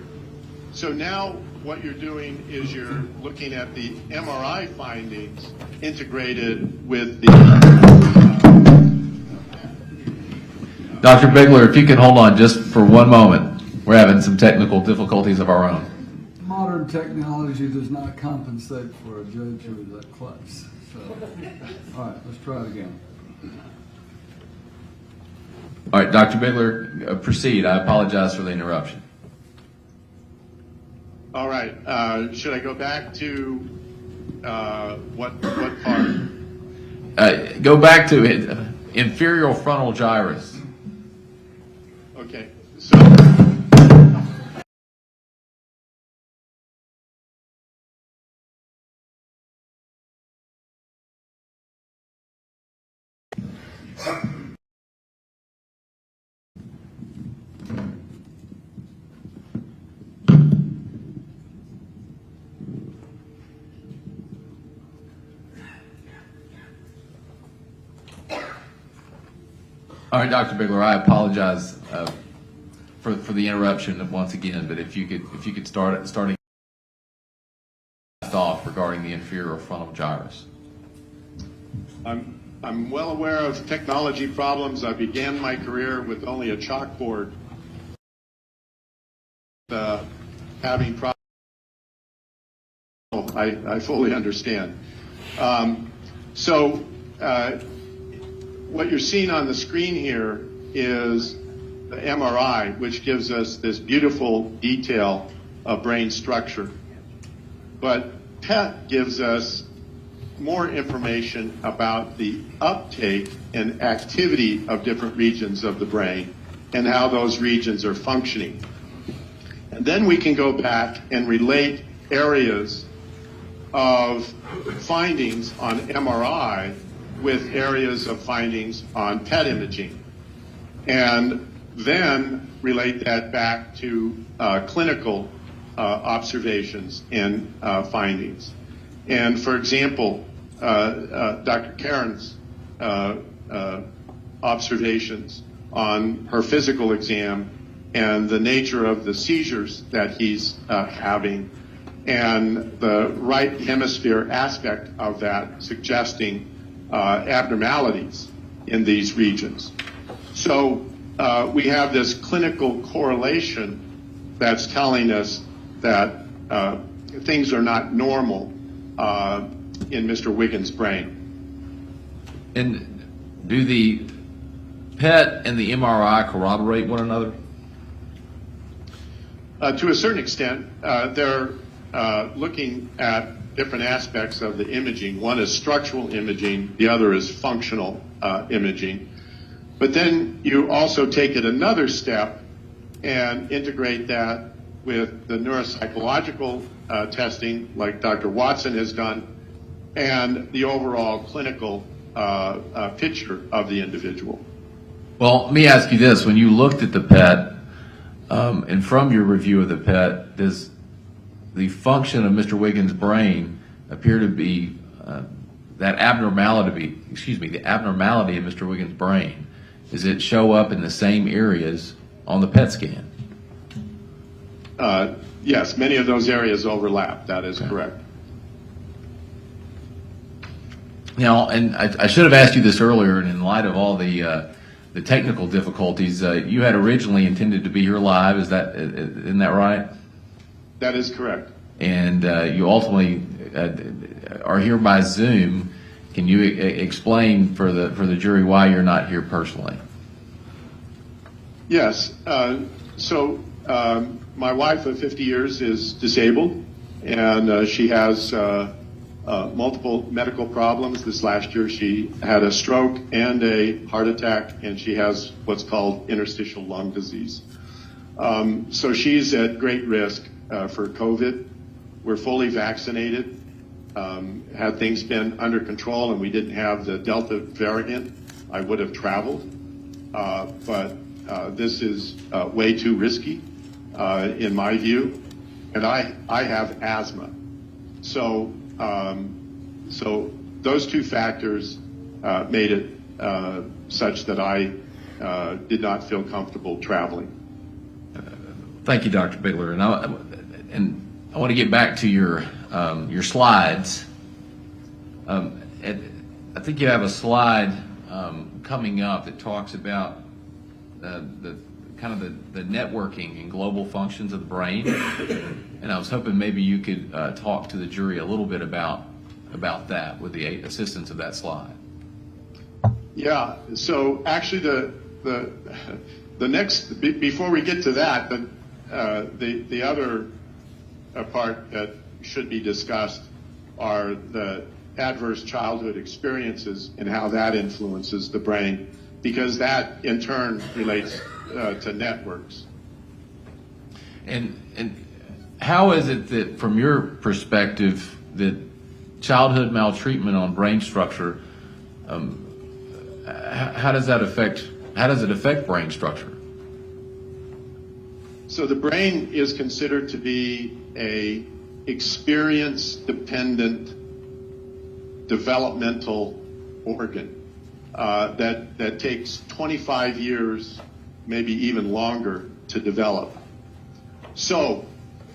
So now what you're doing is you're looking at the MRI findings integrated with the... Dr. Bigler, if you can hold on just for one moment. We're having some technical difficulties of our own. Modern technology does not compensate for a judge who is that close. So, all right, let's try it again. All right, Dr. Bigler, proceed. I apologize for the interruption. All right. Should I go back to what part? Go back to it. Inferior frontal gyrus. Okay. So... All right, Dr. Bigler, I apologize for the interruption once again, but if you could starting off regarding the inferior frontal gyrus. I'm well aware of technology problems. I began my career with only a chalkboard, having problems. I fully understand. What you're seeing on the screen here is the MRI, which gives us this beautiful detail of brain structure. But PET gives us more information about the uptake and activity of different regions of the brain and how those regions are functioning. And then we can go back and relate areas of findings on MRI with areas of findings on PET imaging, and then relate that back to clinical observations and findings. And for example, Dr. Karen's observations on her physical exam and the nature of the seizures that he's having, and the right hemisphere aspect of that suggesting abnormalities in these regions. So we have this clinical correlation that's telling us that things are not normal in Mr. Wiggins' brain. And do the PET and the MRI corroborate one another? To a certain extent, they're looking at different aspects of the imaging. One is structural imaging, the other is functional imaging. But then you also take it another step and integrate that with the neuropsychological testing, like Dr. Watson has done, and the overall clinical picture of the individual. Well, let me ask you this. When you looked at the PET, and from your review of the PET, does the function of Mr. Wiggins' brain appear to be the abnormality of Mr. Wiggins' brain? Does it show up in the same areas on the PET scan? Yes, many of those areas overlap. That is correct. Now, and I should have asked you this earlier, and in light of all the technical difficulties, you had originally intended to be here live. Isn't that right? That is correct. And you ultimately are here by Zoom. Can you explain for the jury why you're not here personally? Yes. My wife of 50 years is disabled, and she has multiple medical problems. This last year she had a stroke and a heart attack, and she has what's called interstitial lung disease. So she's at great risk for COVID. We're fully vaccinated. Had things been under control and we didn't have the Delta variant, I would have traveled. But this is way too risky, in my view. And I have asthma. So those two factors made it such that I did not feel comfortable traveling. Thank you, Dr. Bigler. And I want to get back to your slides. I think you have a slide coming up that talks about the networking and global functions of the brain. And I was hoping maybe you could talk to the jury a little bit about that with the assistance of that slide. Yeah. So actually, the next, before we get to that, the other part that should be discussed are the adverse childhood experiences and how that influences the brain, because that in turn relates to networks. And how is it that, from your perspective, that childhood maltreatment on brain structure, how does it affect brain structure? So the brain is considered to be a experience-dependent developmental organ. that takes 25 years, maybe even longer, to develop. So,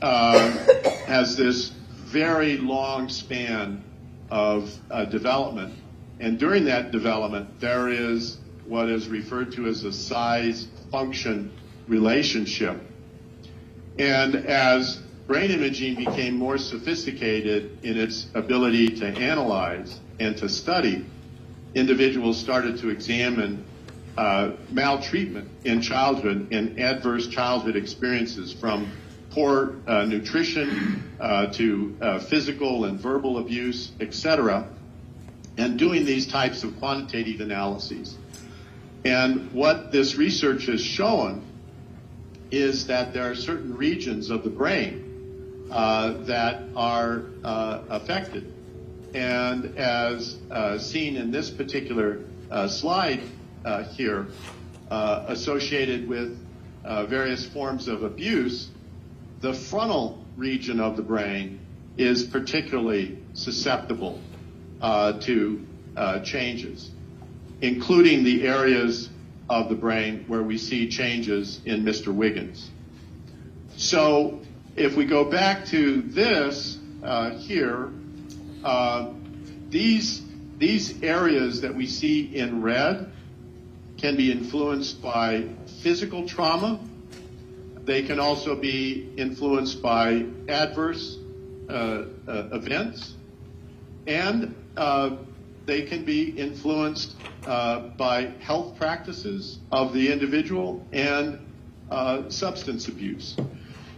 has this very long span of development, and during that development, there is what is referred to as a size-function relationship. And as brain imaging became more sophisticated in its ability to analyze and to study, individuals started to examine maltreatment in childhood and adverse childhood experiences, from poor nutrition to physical and verbal abuse, etc., and doing these types of quantitative analyses. And what this research has shown is that there are certain regions of the brain that are affected. And as seen in this particular slide here, associated with various forms of abuse, the frontal region of the brain is particularly susceptible to changes, including the areas of the brain where we see changes in Mr. Wiggins. So if we go back to this here, these areas that we see in red can be influenced by physical trauma. They can also be influenced by adverse events, and they can be influenced by health practices of the individual and substance abuse.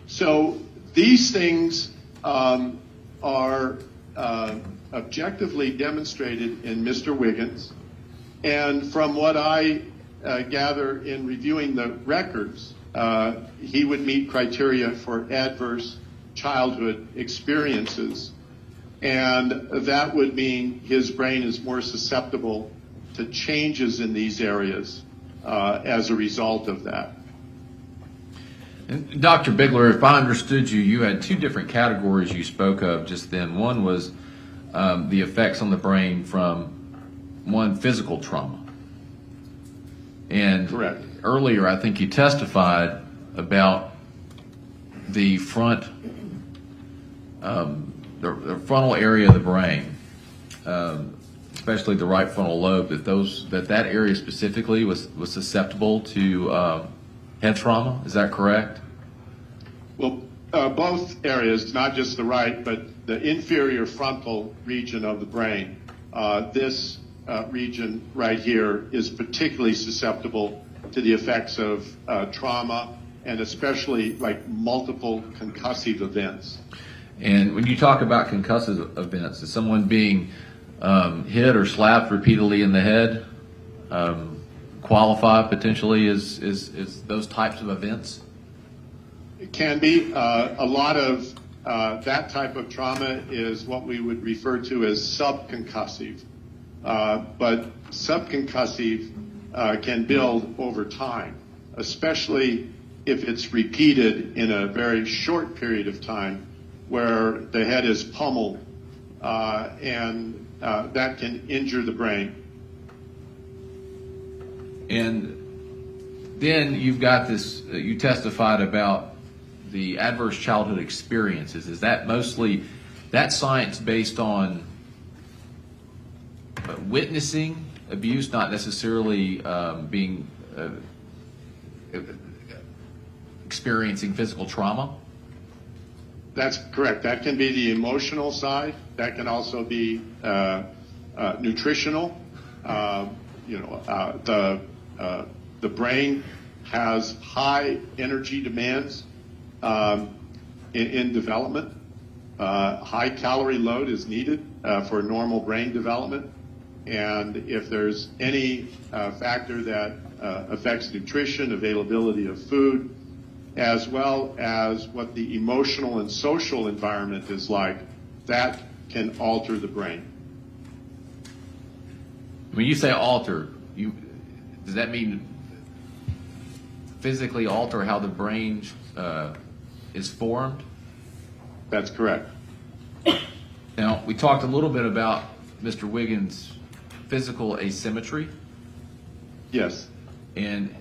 So these things are objectively demonstrated in Mr. Wiggins, and from what I gather in reviewing the records, he would meet criteria for adverse childhood experiences, and that would mean his brain is more susceptible to changes in these areas as a result of that. And Dr. Bigler, if I understood you, you had two different categories you spoke of just then. One was the effects on the brain from physical trauma. And Correct. Earlier, I think you testified about the frontal area of the brain, especially the right frontal lobe, that area specifically was susceptible to head trauma. Is that correct? Well, both areas, not just the right, but the inferior frontal region of the brain. This region right here is particularly susceptible to the effects of trauma, and especially like multiple concussive events. And when you talk about concussive events, is someone being hit or slapped repeatedly in the head qualify potentially as those types of events? It can be. A lot of that type of trauma is what we would refer to as subconcussive. But subconcussive can build over time, especially if it's repeated in a very short period of time where the head is pummeled, and that can injure the brain. And then you've got this, you testified about the adverse childhood experiences. Is that mostly, that science based on witnessing abuse, not necessarily being experiencing physical trauma? That's correct. That can be the emotional side. That can also be nutritional. The brain has high energy demands in development. High calorie load is needed for normal brain development. And if there's any factor that affects nutrition, availability of food, as well as what the emotional and social environment is like, that can alter the brain. When you say alter, does that mean physically alter how the brain is formed? That's correct. Now, we talked a little bit about Mr. Wiggins' physical asymmetry. Yes. And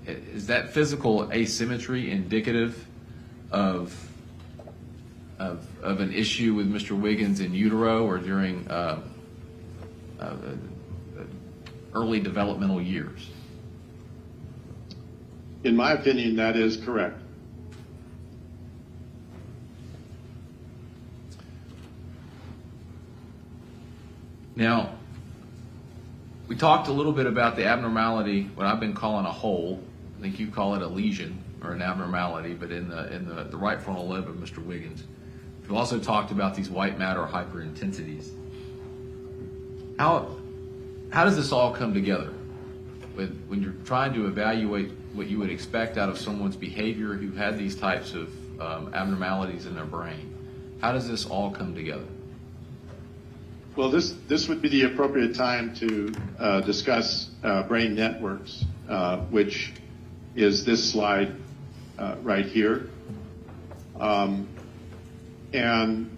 is that physical asymmetry indicative of an issue with Mr. Wiggins in utero or during early developmental years? In my opinion, that is correct. Now, we talked a little bit about the abnormality, what I've been calling a hole. I think you call it a lesion or an abnormality, but in the right frontal lobe of Mr. Wiggins. We've also talked about these white matter hyperintensities. How does this all come together? When you're trying to evaluate what you would expect out of someone's behavior who had these types of abnormalities in their brain, how does this all come together? Well, this would be the appropriate time to discuss brain networks, which is this slide right here. And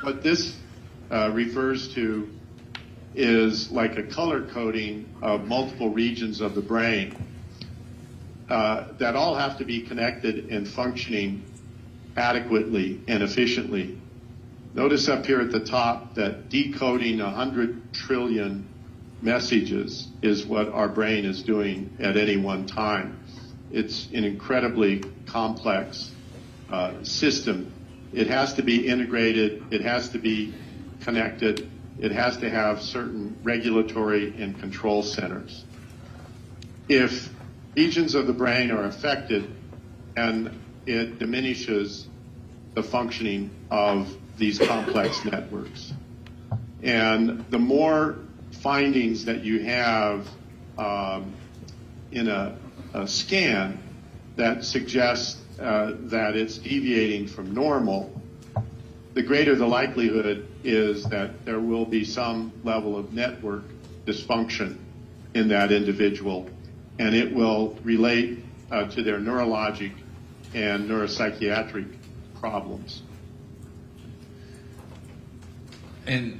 what this refers to is like a color coding of multiple regions of the brain that all have to be connected and functioning adequately and efficiently. Notice up here at the top that decoding 100 trillion messages is what our brain is doing at any one time. It's an incredibly complex system. It has to be integrated. It has to be connected. It has to have certain regulatory and control centers. If regions of the brain are affected, and it diminishes the functioning of these complex networks. And the more findings that you have in a scan that suggests that it's deviating from normal, the greater the likelihood is that there will be some level of network dysfunction in that individual, and it will relate to their neurologic and neuropsychiatric problems. And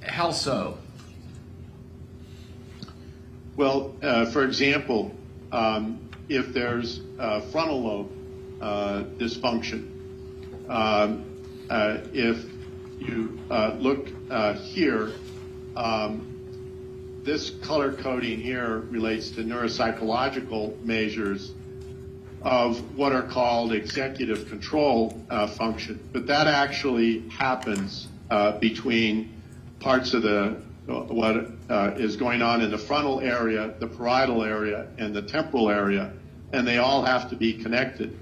how so? Well, for example, if there's frontal lobe dysfunction, if you look here, this color coding here relates to neuropsychological measures of what are called executive control function, but that actually happens between parts of what is going on in the frontal area, the parietal area, and the temporal area, and they all have to be connected.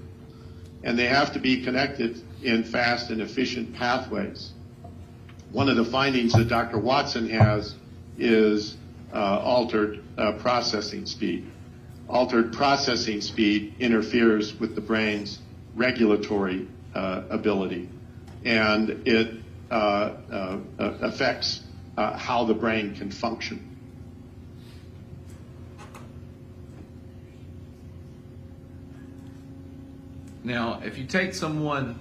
And they have to be connected in fast and efficient pathways. One of the findings that Dr. Watson has is altered processing speed. Altered processing speed interferes with the brain's regulatory ability, and it affects how the brain can function. Now, if you take someone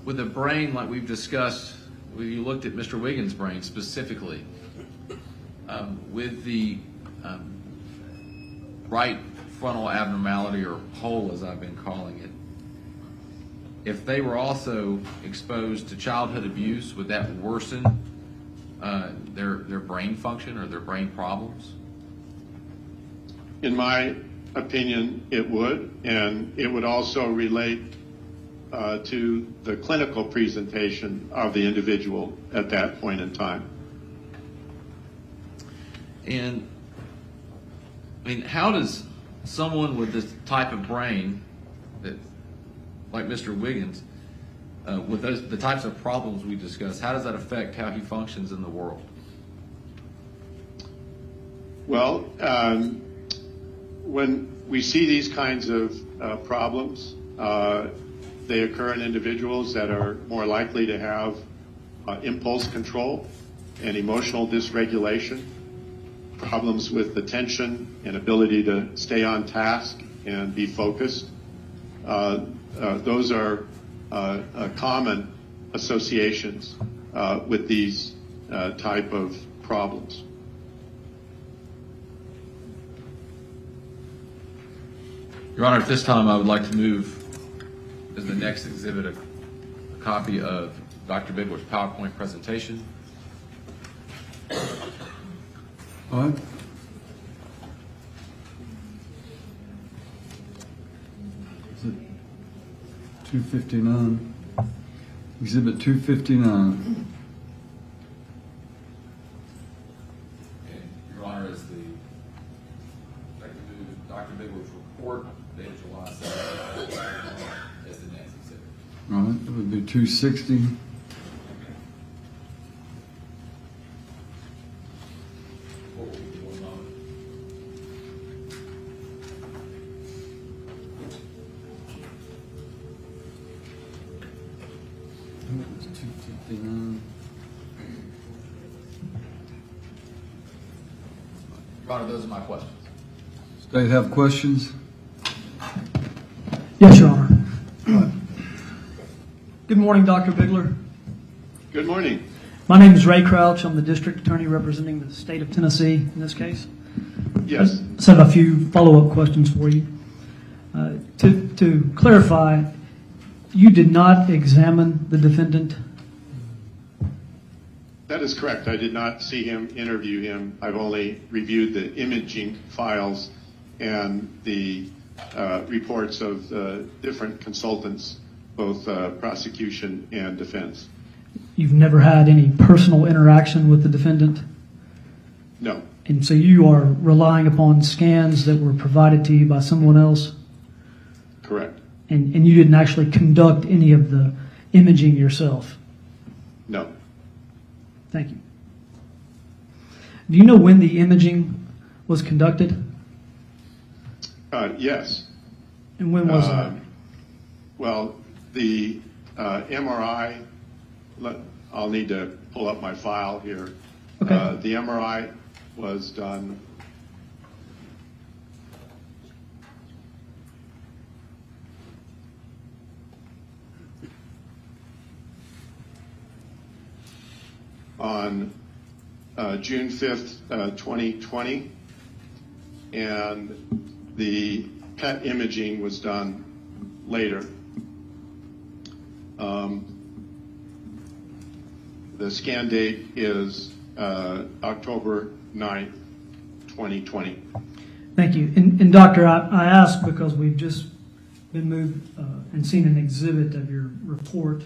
with a brain like we've discussed, when you looked at Mr. Wiggins' brain specifically, with the right frontal abnormality, or hole as I've been calling it, if they were also exposed to childhood abuse, would that worsen their brain function or their brain problems? In my opinion, it would, and it would also relate to the clinical presentation of the individual at that point in time. And I mean, how does someone with this type of brain, that, like Mr. Wiggins, with the types of problems we discussed, how does that affect how he functions in the world? Well, when we see these kinds of problems, they occur in individuals that are more likely to have impulse control and emotional dysregulation, problems with attention and ability to stay on task and be focused. Those are common associations with these type of problems. Your Honor, at this time, I would like to move as the next exhibit a copy of Dr. Bigler's PowerPoint presentation. All right. Is it 259? Exhibit 259. Your Honor, is the Dr. Bigler's report dated July 7th as the next exhibit. All right, that would be 260. What will be one moment? It was 259. Your Honor, those are my questions. State have questions? Yes, Your Honor. Good morning, Dr. Bigler. Good morning. My name is Ray Crouch. I'm the district attorney representing the state of Tennessee in this case. Yes. I just have a few follow-up questions for you. To clarify, you did not examine the defendant? That is correct. I did not see him, interview him. I've only reviewed the imaging files and the reports of different consultants, both prosecution and defense. You've never had any personal interaction with the defendant? No, And so you are relying upon scans that were provided to you by someone else? correct. And you didn't actually conduct any of the imaging yourself? No. Thank you. Do you know when the imaging was conducted? Yes. And when was that? Well, the MRI, I'll need to pull up my file here. Okay. The MRI was done on June 5th, 2020, and the PET imaging was done later. The scan date is October 9th, 2020. Thank you. And Doctor, I asked because we've just been moved and seen an exhibit of your report,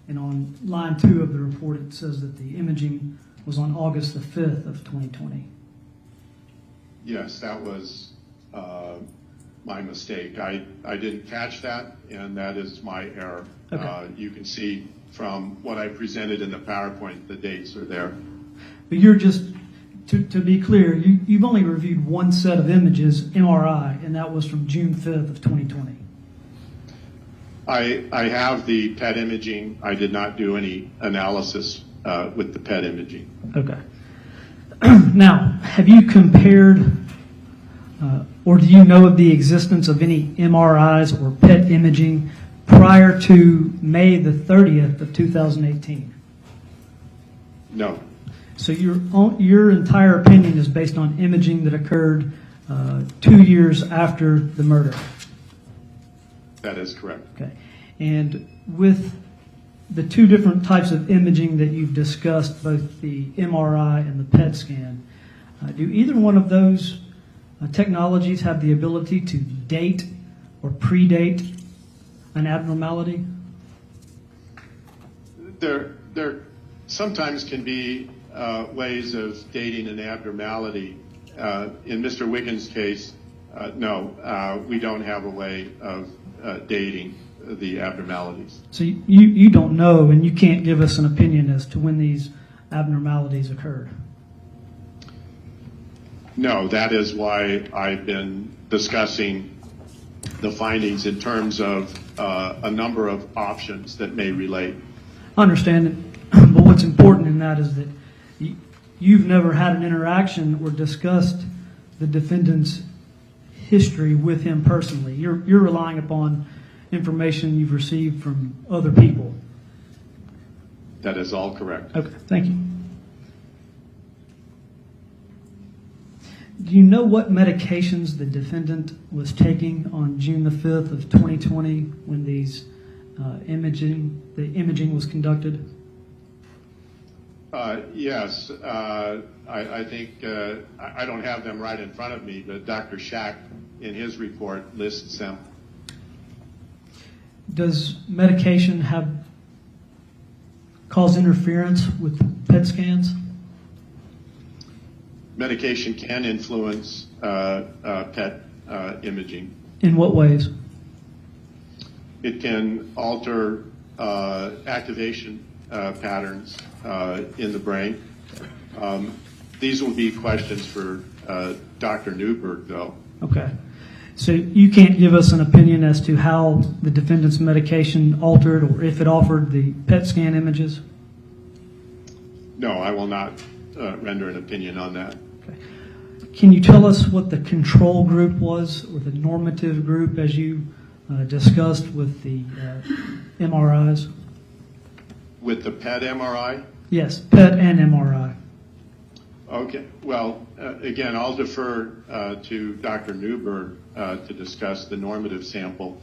and on line 2 of the report it says that the imaging was on August the 5th of 2020. Yes, that was my mistake. I didn't catch that, and that is my error. Okay. You can see from what I presented in the PowerPoint, the dates are there. But you're just, to be clear, you've only reviewed one set of images, MRI, and that was from June 5th of 2020. I have the PET imaging. I did not do any analysis with the PET imaging. Okay. Now, have you compared, or do you know of the existence of any MRIs or PET imaging prior to May the 30th of 2018? No, So your entire opinion is based on imaging that occurred 2 years after the murder? that is correct. Okay. And with the two different types of imaging that you've discussed, both the MRI and the PET scan, do either one of those technologies have the ability to date or predate an abnormality? There sometimes can be ways of dating an abnormality. In Mr. Wiggins' case, no, we don't have a way of dating the abnormalities. So you don't know, and you can't give us an opinion as to when these abnormalities occurred? No, that is why I've been discussing the findings in terms of a number of options that may relate. I understand it, but what's important in that is that you've never had an interaction or discussed the defendant's history with him personally. You're relying upon information you've received from other people. That is all correct. Okay, thank you. Do you know what medications the defendant was taking on June the 5th of 2020 when the imaging was conducted? Yes, I think, I don't have them right in front of me, but Dr. Shack in his report lists them. Does medication cause interference with PET scans? Medication can influence PET imaging. In what ways? It can alter activation patterns in the brain. These will be questions for Dr. Newberg, though. Okay. So you can't give us an opinion as to how the defendant's medication altered or if it offered the PET scan images? No, I will not render an opinion on that. Okay. Can you tell us what the control group was or the normative group as you discussed with the MRIs? With the PET MRI? Yes, PET and MRI. Okay. Well, again, I'll defer to Dr. Newberg to discuss the normative sample.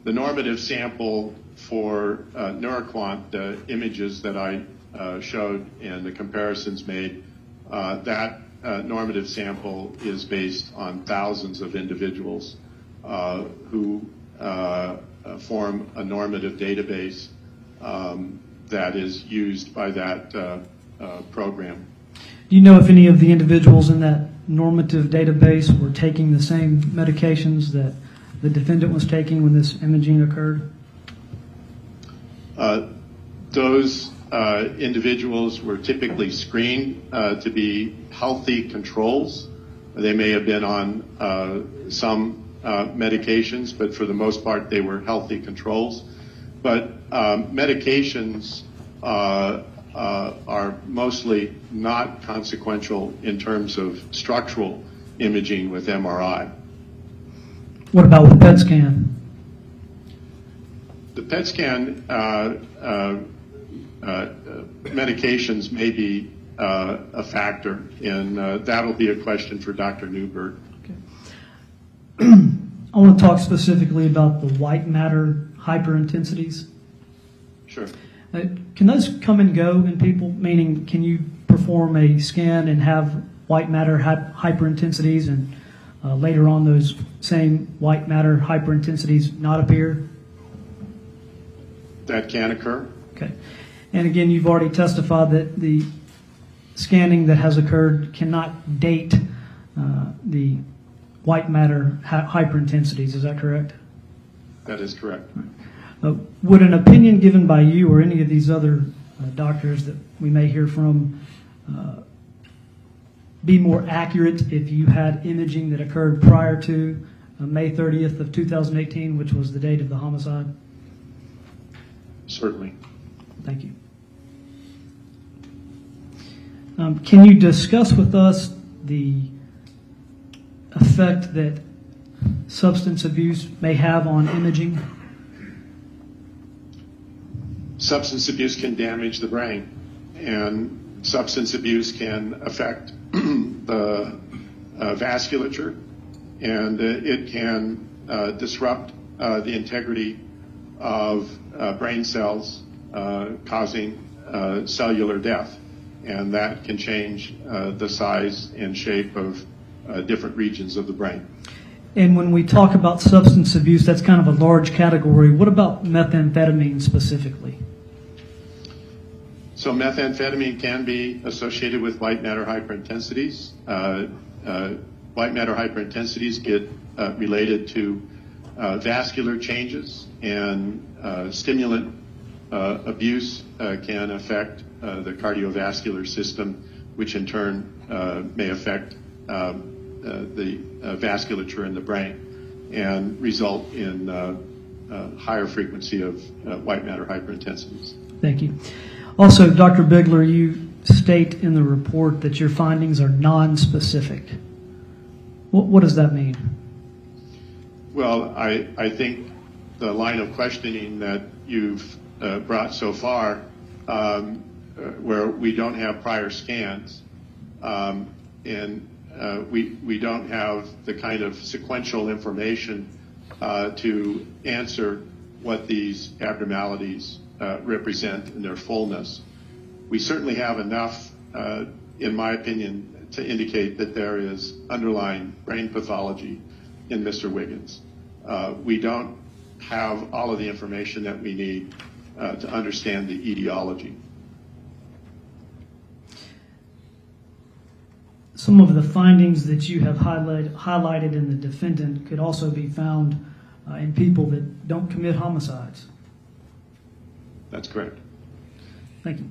The normative sample for NeuroQuant images that I showed and the comparisons made, that normative sample is based on thousands of individuals who form a normative database that is used by that program. Do you know if any of the individuals in that normative database were taking the same medications that the defendant was taking when this imaging occurred? Those individuals were typically screened to be healthy controls. They may have been on some medications, but for the most part, they were healthy controls. But medications are mostly not consequential in terms of structural imaging with MRI. What about with PET scan? The PET scan medications may be a factor, and that'll be a question for Dr. Newberg. Okay. I want to talk specifically about the white matter hyperintensities. Sure. Can those come and go in people? Meaning, can you perform a scan and have white matter hyperintensities and later on those same white matter hyperintensities not appear? That can occur. Okay. And again, you've already testified that the scanning that has occurred cannot date the white matter hyperintensities. Is that correct? That is correct. Would an opinion given by you or any of these other doctors that we may hear from be more accurate if you had imaging that occurred prior to May 30th of 2018, which was the date of the homicide? Certainly. Thank you. Can you discuss with us the effect that substance abuse may have on imaging? Substance abuse can damage the brain, and substance abuse can affect the vasculature, and it can disrupt the integrity of brain cells, causing cellular death, and that can change the size and shape of different regions of the brain. And when we talk about substance abuse, that's kind of a large category. What about methamphetamine specifically? So methamphetamine can be associated with white matter hyperintensities. White matter hyperintensities get related to vascular changes, and stimulant abuse can affect the cardiovascular system, which in turn may affect the vasculature in the brain and result in higher frequency of white matter hyperintensities. Thank you. Also, Dr. Bigler, you state in the report that your findings are non-specific. What does that mean? Well, I think the line of questioning that you've brought so far, where we don't have prior scans, and we don't have the kind of sequential information to answer what these abnormalities represent in their fullness. We certainly have enough, in my opinion, to indicate that there is underlying brain pathology in Mr. Wiggins. We don't have all of the information that we need to understand the etiology. Some of the findings that you have highlighted in the defendant could also be found in people that don't commit homicides. That's correct. Thank you.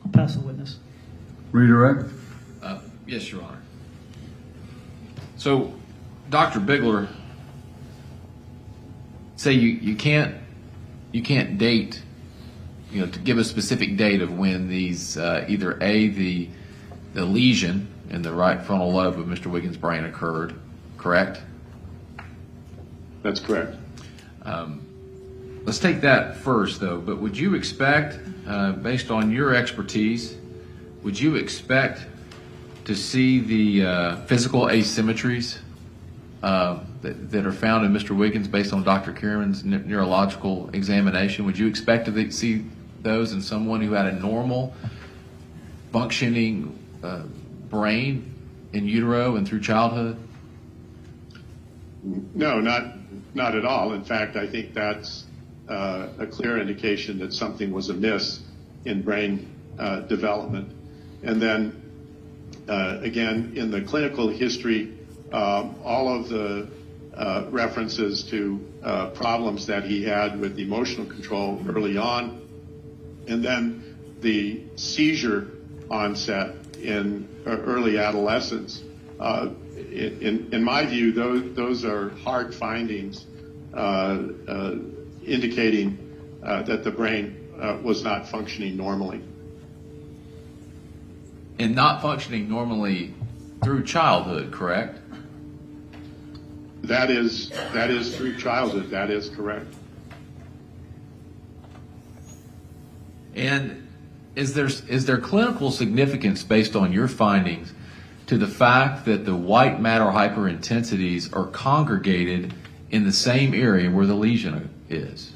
I'll pass the witness. Redirect. Yes, Your Honor. So, Dr. Bigler, say you can't date, to give a specific date of when these either the lesion in the right frontal lobe of Mr. Wiggins' brain occurred, correct? That's correct. Let's take that first, though. But would you expect, based on your expertise, would you expect to see the physical asymmetries that are found in Mr. Wiggins based on Dr. Kieran's neurological examination? Would you expect to see those in someone who had a normal functioning brain in utero and through childhood? No, not at all. In fact, I think that's a clear indication that something was amiss in brain development. And then, again, in the clinical history, all of the references to problems that he had with emotional control early on, and then the seizure onset in early adolescence. In my view, those are hard findings indicating that the brain was not functioning normally. And not functioning normally through childhood, correct? That is through childhood. That is correct. And is there clinical significance based on your findings to the fact that the white matter hyperintensities are congregated in the same area where the lesion is?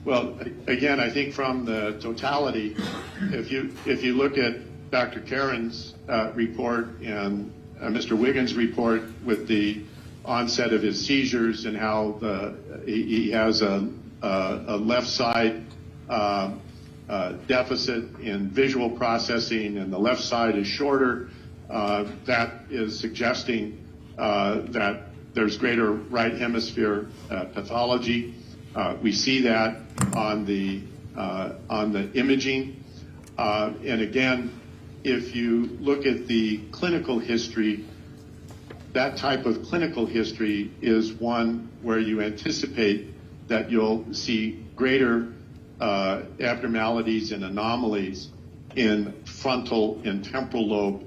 Well, again, I think from the totality, if you look at Dr. Karen's report and Mr. Wiggins' report with the onset of his seizures and how he has a left side deficit in visual processing and the left side is shorter, that is suggesting that there's greater right hemisphere pathology. We see that on the imaging, and again, if you look at the clinical history, that type of clinical history is one where you anticipate that you'll see greater abnormalities and anomalies in frontal and temporal lobe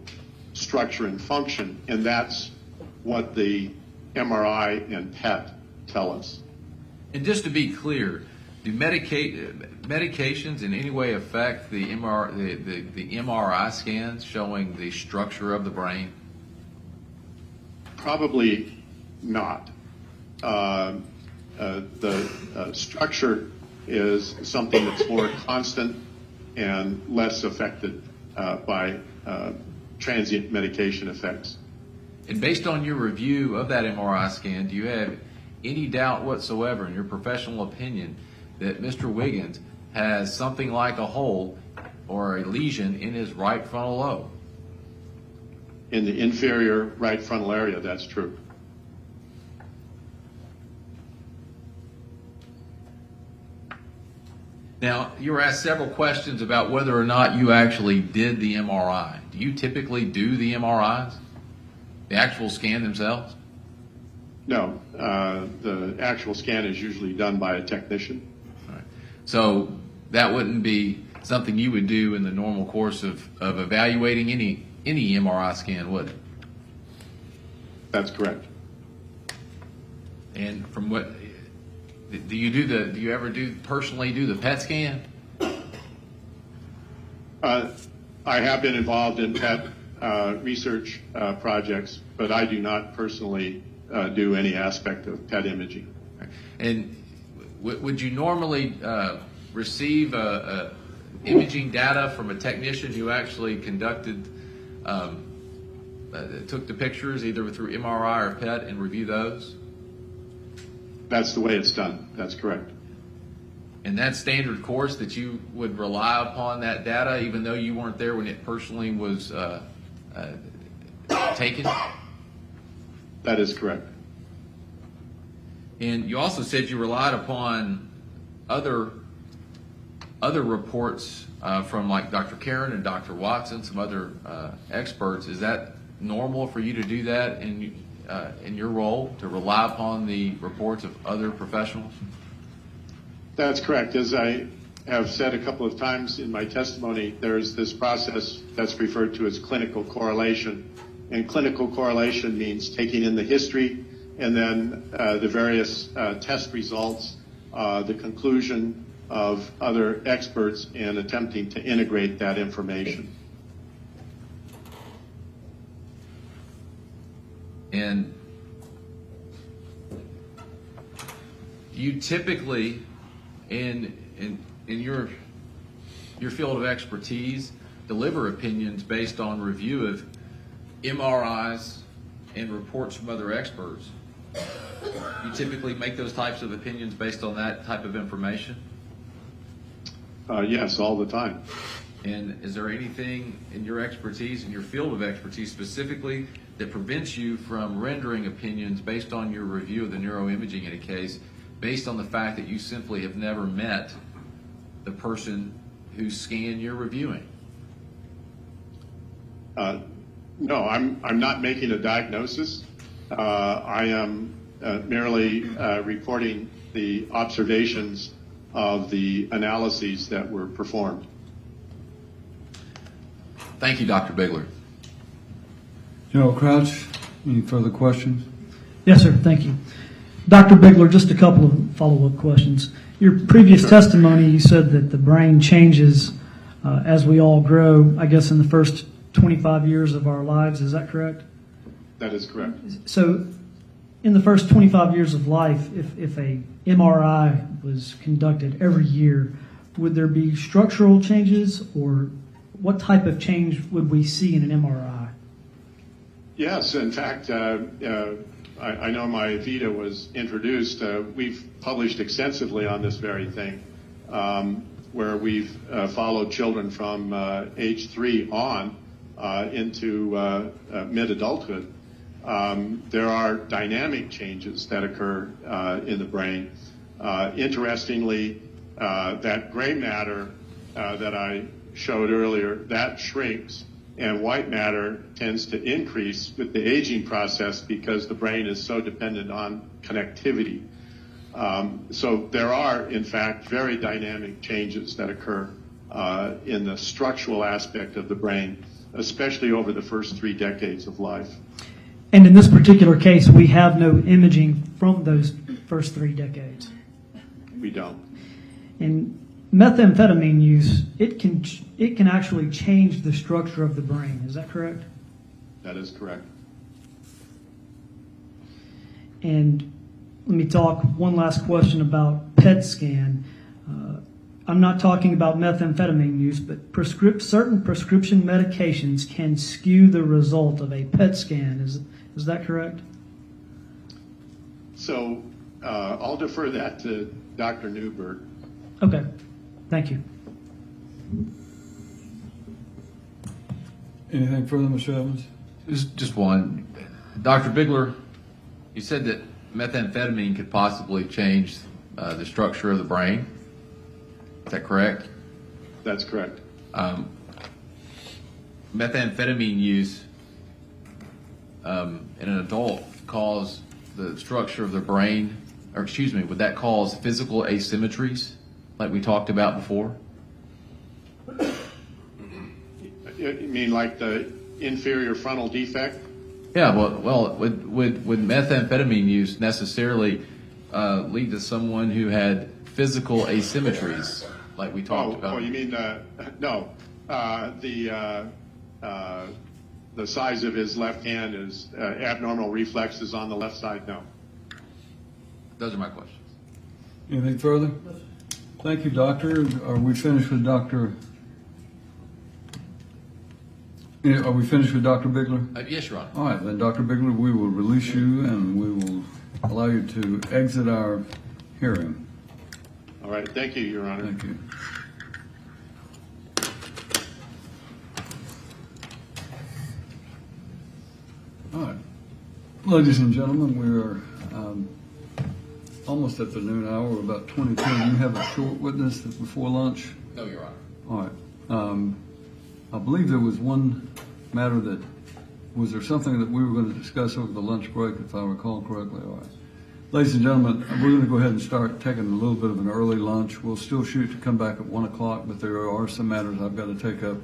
structure and function, and that's what the MRI and PET tell us. And just to be clear, do medications in any way affect the MRI scans showing the structure of the brain? Probably not. The structure is something that's more constant and less affected by transient medication effects. And based on your review of that MRI scan, do you have any doubt whatsoever, in your professional opinion, that Mr. Wiggins has something like a hole or a lesion in his right frontal lobe? In the inferior right frontal area, that's true. Now, you were asked several questions about whether or not you actually did the MRI. Do you typically do the MRIs? The actual scan themselves? No, the actual scan is usually done by a technician. All right. So that wouldn't be something you would do in the normal course of evaluating any MRI scan, would it? That's correct. And from what do you ever personally do the PET scan? I have been involved in PET research projects, but I do not personally do any aspect of PET imaging. And would you normally receive imaging data from a technician who actually conducted, took the pictures either through MRI or PET and review those? That's the way it's done. That's correct. And that standard course that you would rely upon that data even though you weren't there when it personally was taken? That is correct. And you also said you relied upon other reports from like Dr. Karen and Dr. Watson, some other experts. Is that normal for you to do that in your role, to rely upon the reports of other professionals? That's correct. As I have said a couple of times in my testimony, there's this process that's referred to as clinical correlation. And clinical correlation means taking in the history and then the various test results, the conclusion of other experts, and attempting to integrate that information. And you typically, in your field of expertise, deliver opinions based on review of MRIs and reports from other experts. You typically make those types of opinions based on that type of information? Yes, all the time. And is there anything in your expertise, in your field of expertise specifically, that prevents you from rendering opinions based on your review of the neuroimaging in a case, based on the fact that you simply have never met the person whose scan you're reviewing? No, I'm not making a diagnosis. I am merely reporting the observations of the analyses that were performed. Thank you, Dr. Bigler. General Crouch, any further questions? Yes, sir. Thank you. Dr. Bigler, just a couple of follow-up questions. Your previous testimony, you said that the brain changes as we all grow, I guess, in the first 25 years of our lives. Is that correct? That is correct. So in the first 25 years of life, if a MRI was conducted every year, would there be structural changes, or what type of change would we see in an MRI? Yes, in fact, I know my Vita was introduced. We've published extensively on this very thing, where we've followed children from age 3 on into mid-adulthood. There are dynamic changes that occur in the brain. Interestingly, that gray matter that I showed earlier, that shrinks, and white matter tends to increase with the aging process because the brain is so dependent on connectivity. So there are, in fact, very dynamic changes that occur in the structural aspect of the brain, especially over the first 3 decades of life. And in this particular case, we have no imaging from those first 3 decades. We don't. In methamphetamine use, it can actually change the structure of the brain. Is that correct? That is correct. And let me talk one last question about PET scan. I'm not talking about methamphetamine use, but certain prescription medications can skew the result of a PET scan. Is that correct? So I'll defer that to Dr. Newberg. Okay. Thank you. Anything further, Mr. Evans? Just one. Dr. Bigler, you said that methamphetamine could possibly change the structure of the brain. Is that correct? That's correct. Methamphetamine use in an adult cause the structure of the brain, or excuse me, would that cause physical asymmetries like we talked about before? You mean like the inferior frontal defect? Yeah, well, would methamphetamine use necessarily lead to someone who had physical asymmetries like we talked about? Oh, you mean no? the size of his left hand is abnormal reflexes on the left side? No. Those are my questions. Anything further? Thank you, Doctor. Are we finished with Dr.? Are we finished with Dr. Bigler? Yes, Your Honor. All right, then, Dr. Bigler, we will release you and we will allow you to exit our hearing. All right. Thank you, Your Honor. Thank you. All right. Ladies and gentlemen, we are almost at the noon hour. We're about 22. You have a short witness before lunch? No, Your Honor. All right. I believe there was one matter that, was there something that we were going to discuss over the lunch break, if I recall correctly? All right. Ladies and gentlemen, we're going to go ahead and start taking a little bit of an early lunch. We'll still shoot to come back at 1 o'clock, but there are some matters I've got to take up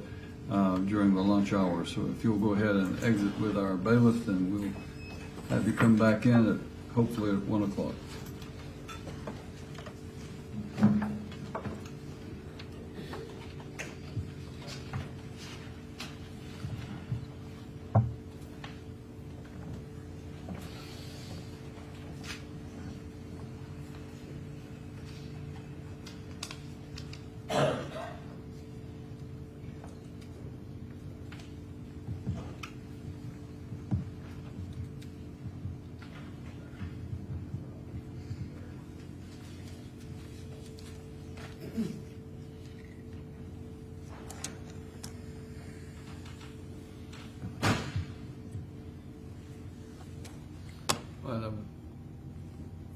during the lunch hour. So if you'll go ahead and exit with our bailiff, then we'll have you come back in at hopefully at 1 o'clock.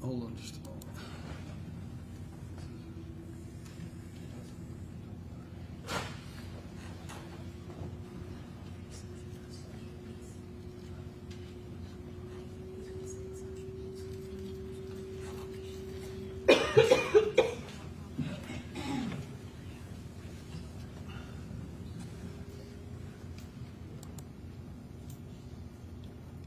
Hold on just a moment.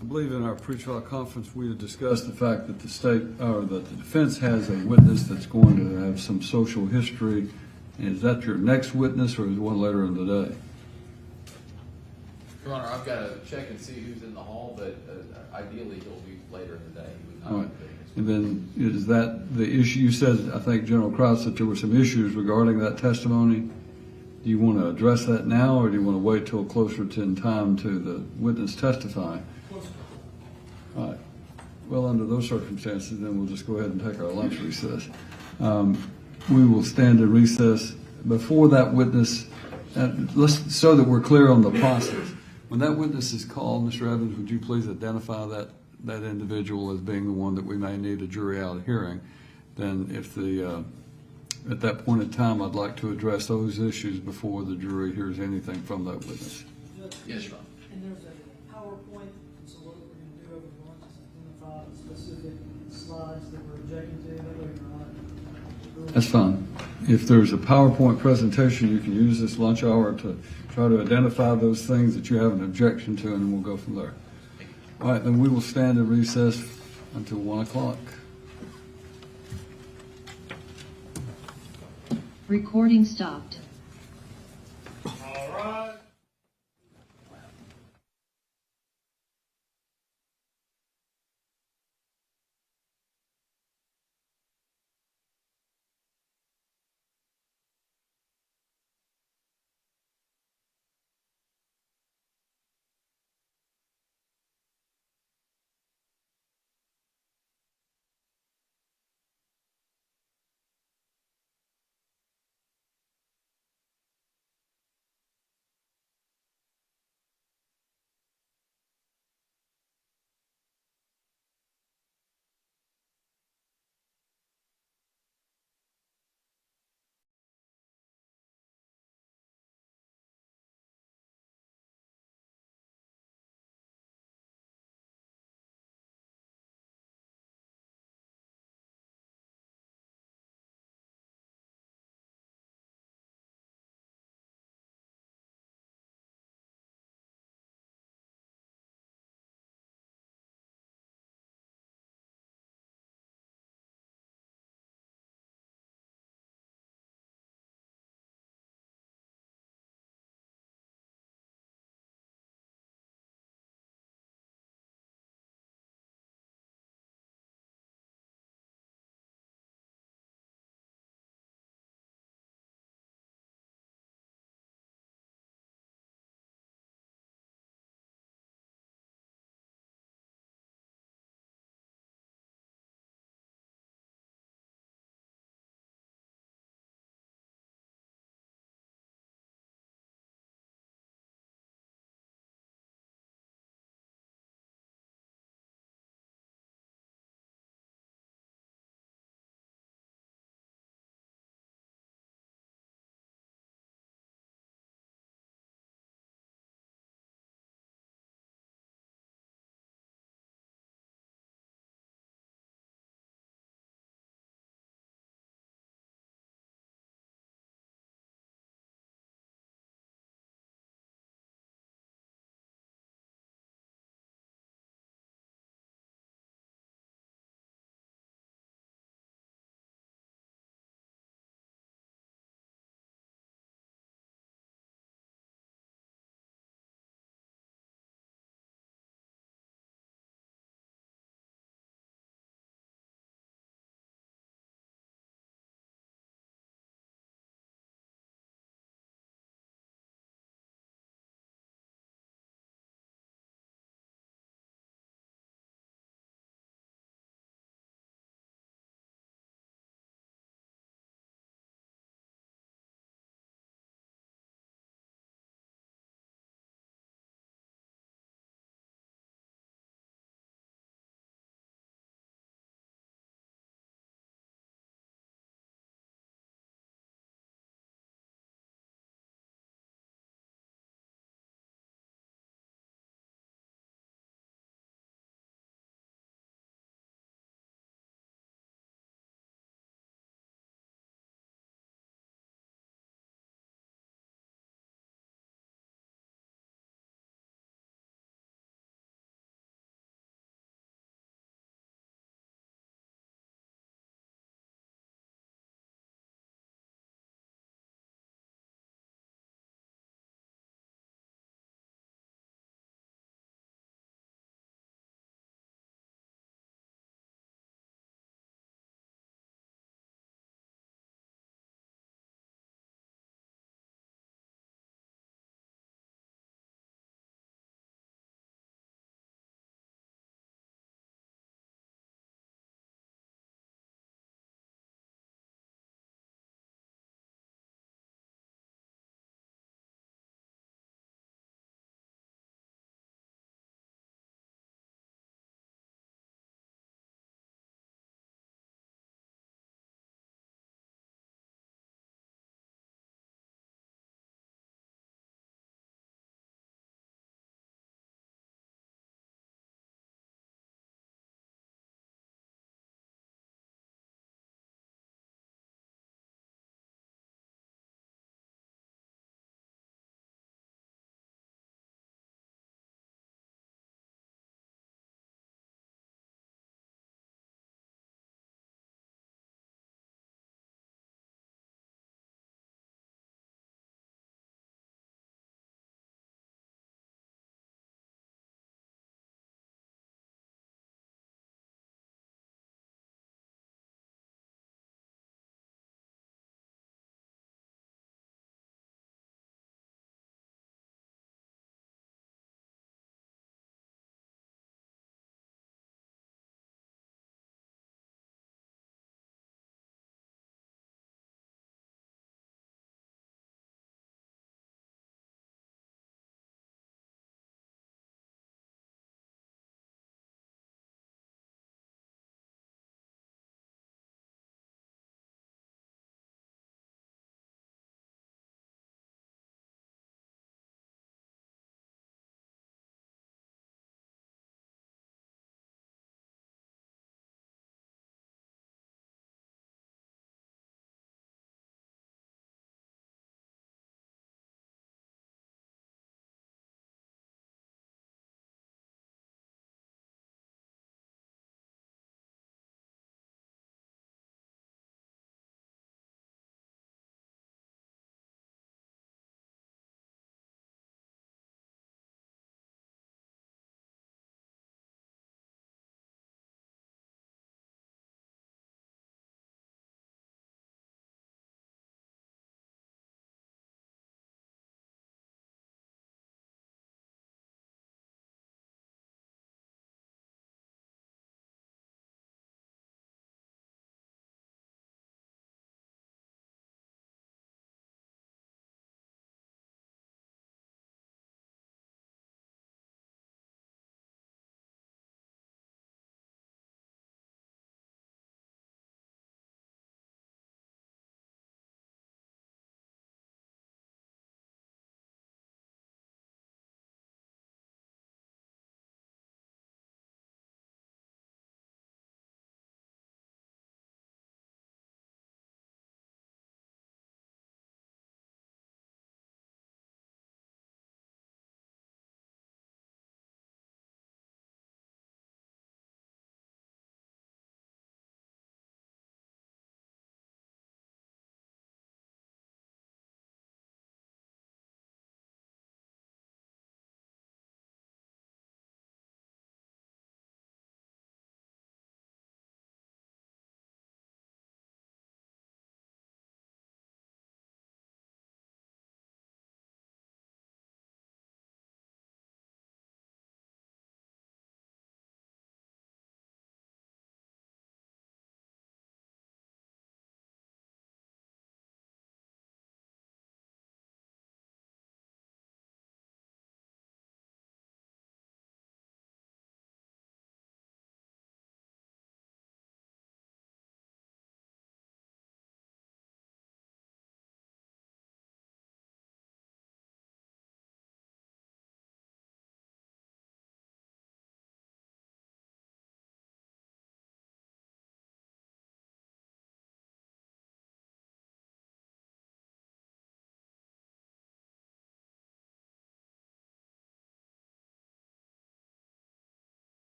I believe in our pre-trial conference, we had discussed the fact that the state, or that the defense has a witness that's going to have some social history. Is that your next witness, or is one later in the day? Your Honor, I've got to check and see who's in the hall, but ideally he'll be later in the day. He would not All right. be. And then, is that the issue? You said, I think, General Krause, that there were some issues regarding that testimony. Do you want to address that now, or do you want to wait till closer to in time to the witness testify? All right. Well, under those circumstances, then we'll just go ahead and take our lunch recess. We will stand in recess. Before that witness, so that we're clear on the process. When that witness is called, Mr. Evans, would you please identify that individual as being the one that we may need a jury out hearing? Then if at that point in time, I'd like to address those issues before the jury hears anything from that witness. Yes, Your Honor. And there's a PowerPoint, so what we're going to do over the lunch is identify specific slides that we're objecting to, that way we're not. That's fine. If there's a PowerPoint presentation, you can use this lunch hour to try to identify those things that you have an objection to, and then we'll go from there. All right, then we will stand in recess until 1 o'clock. Recording stopped.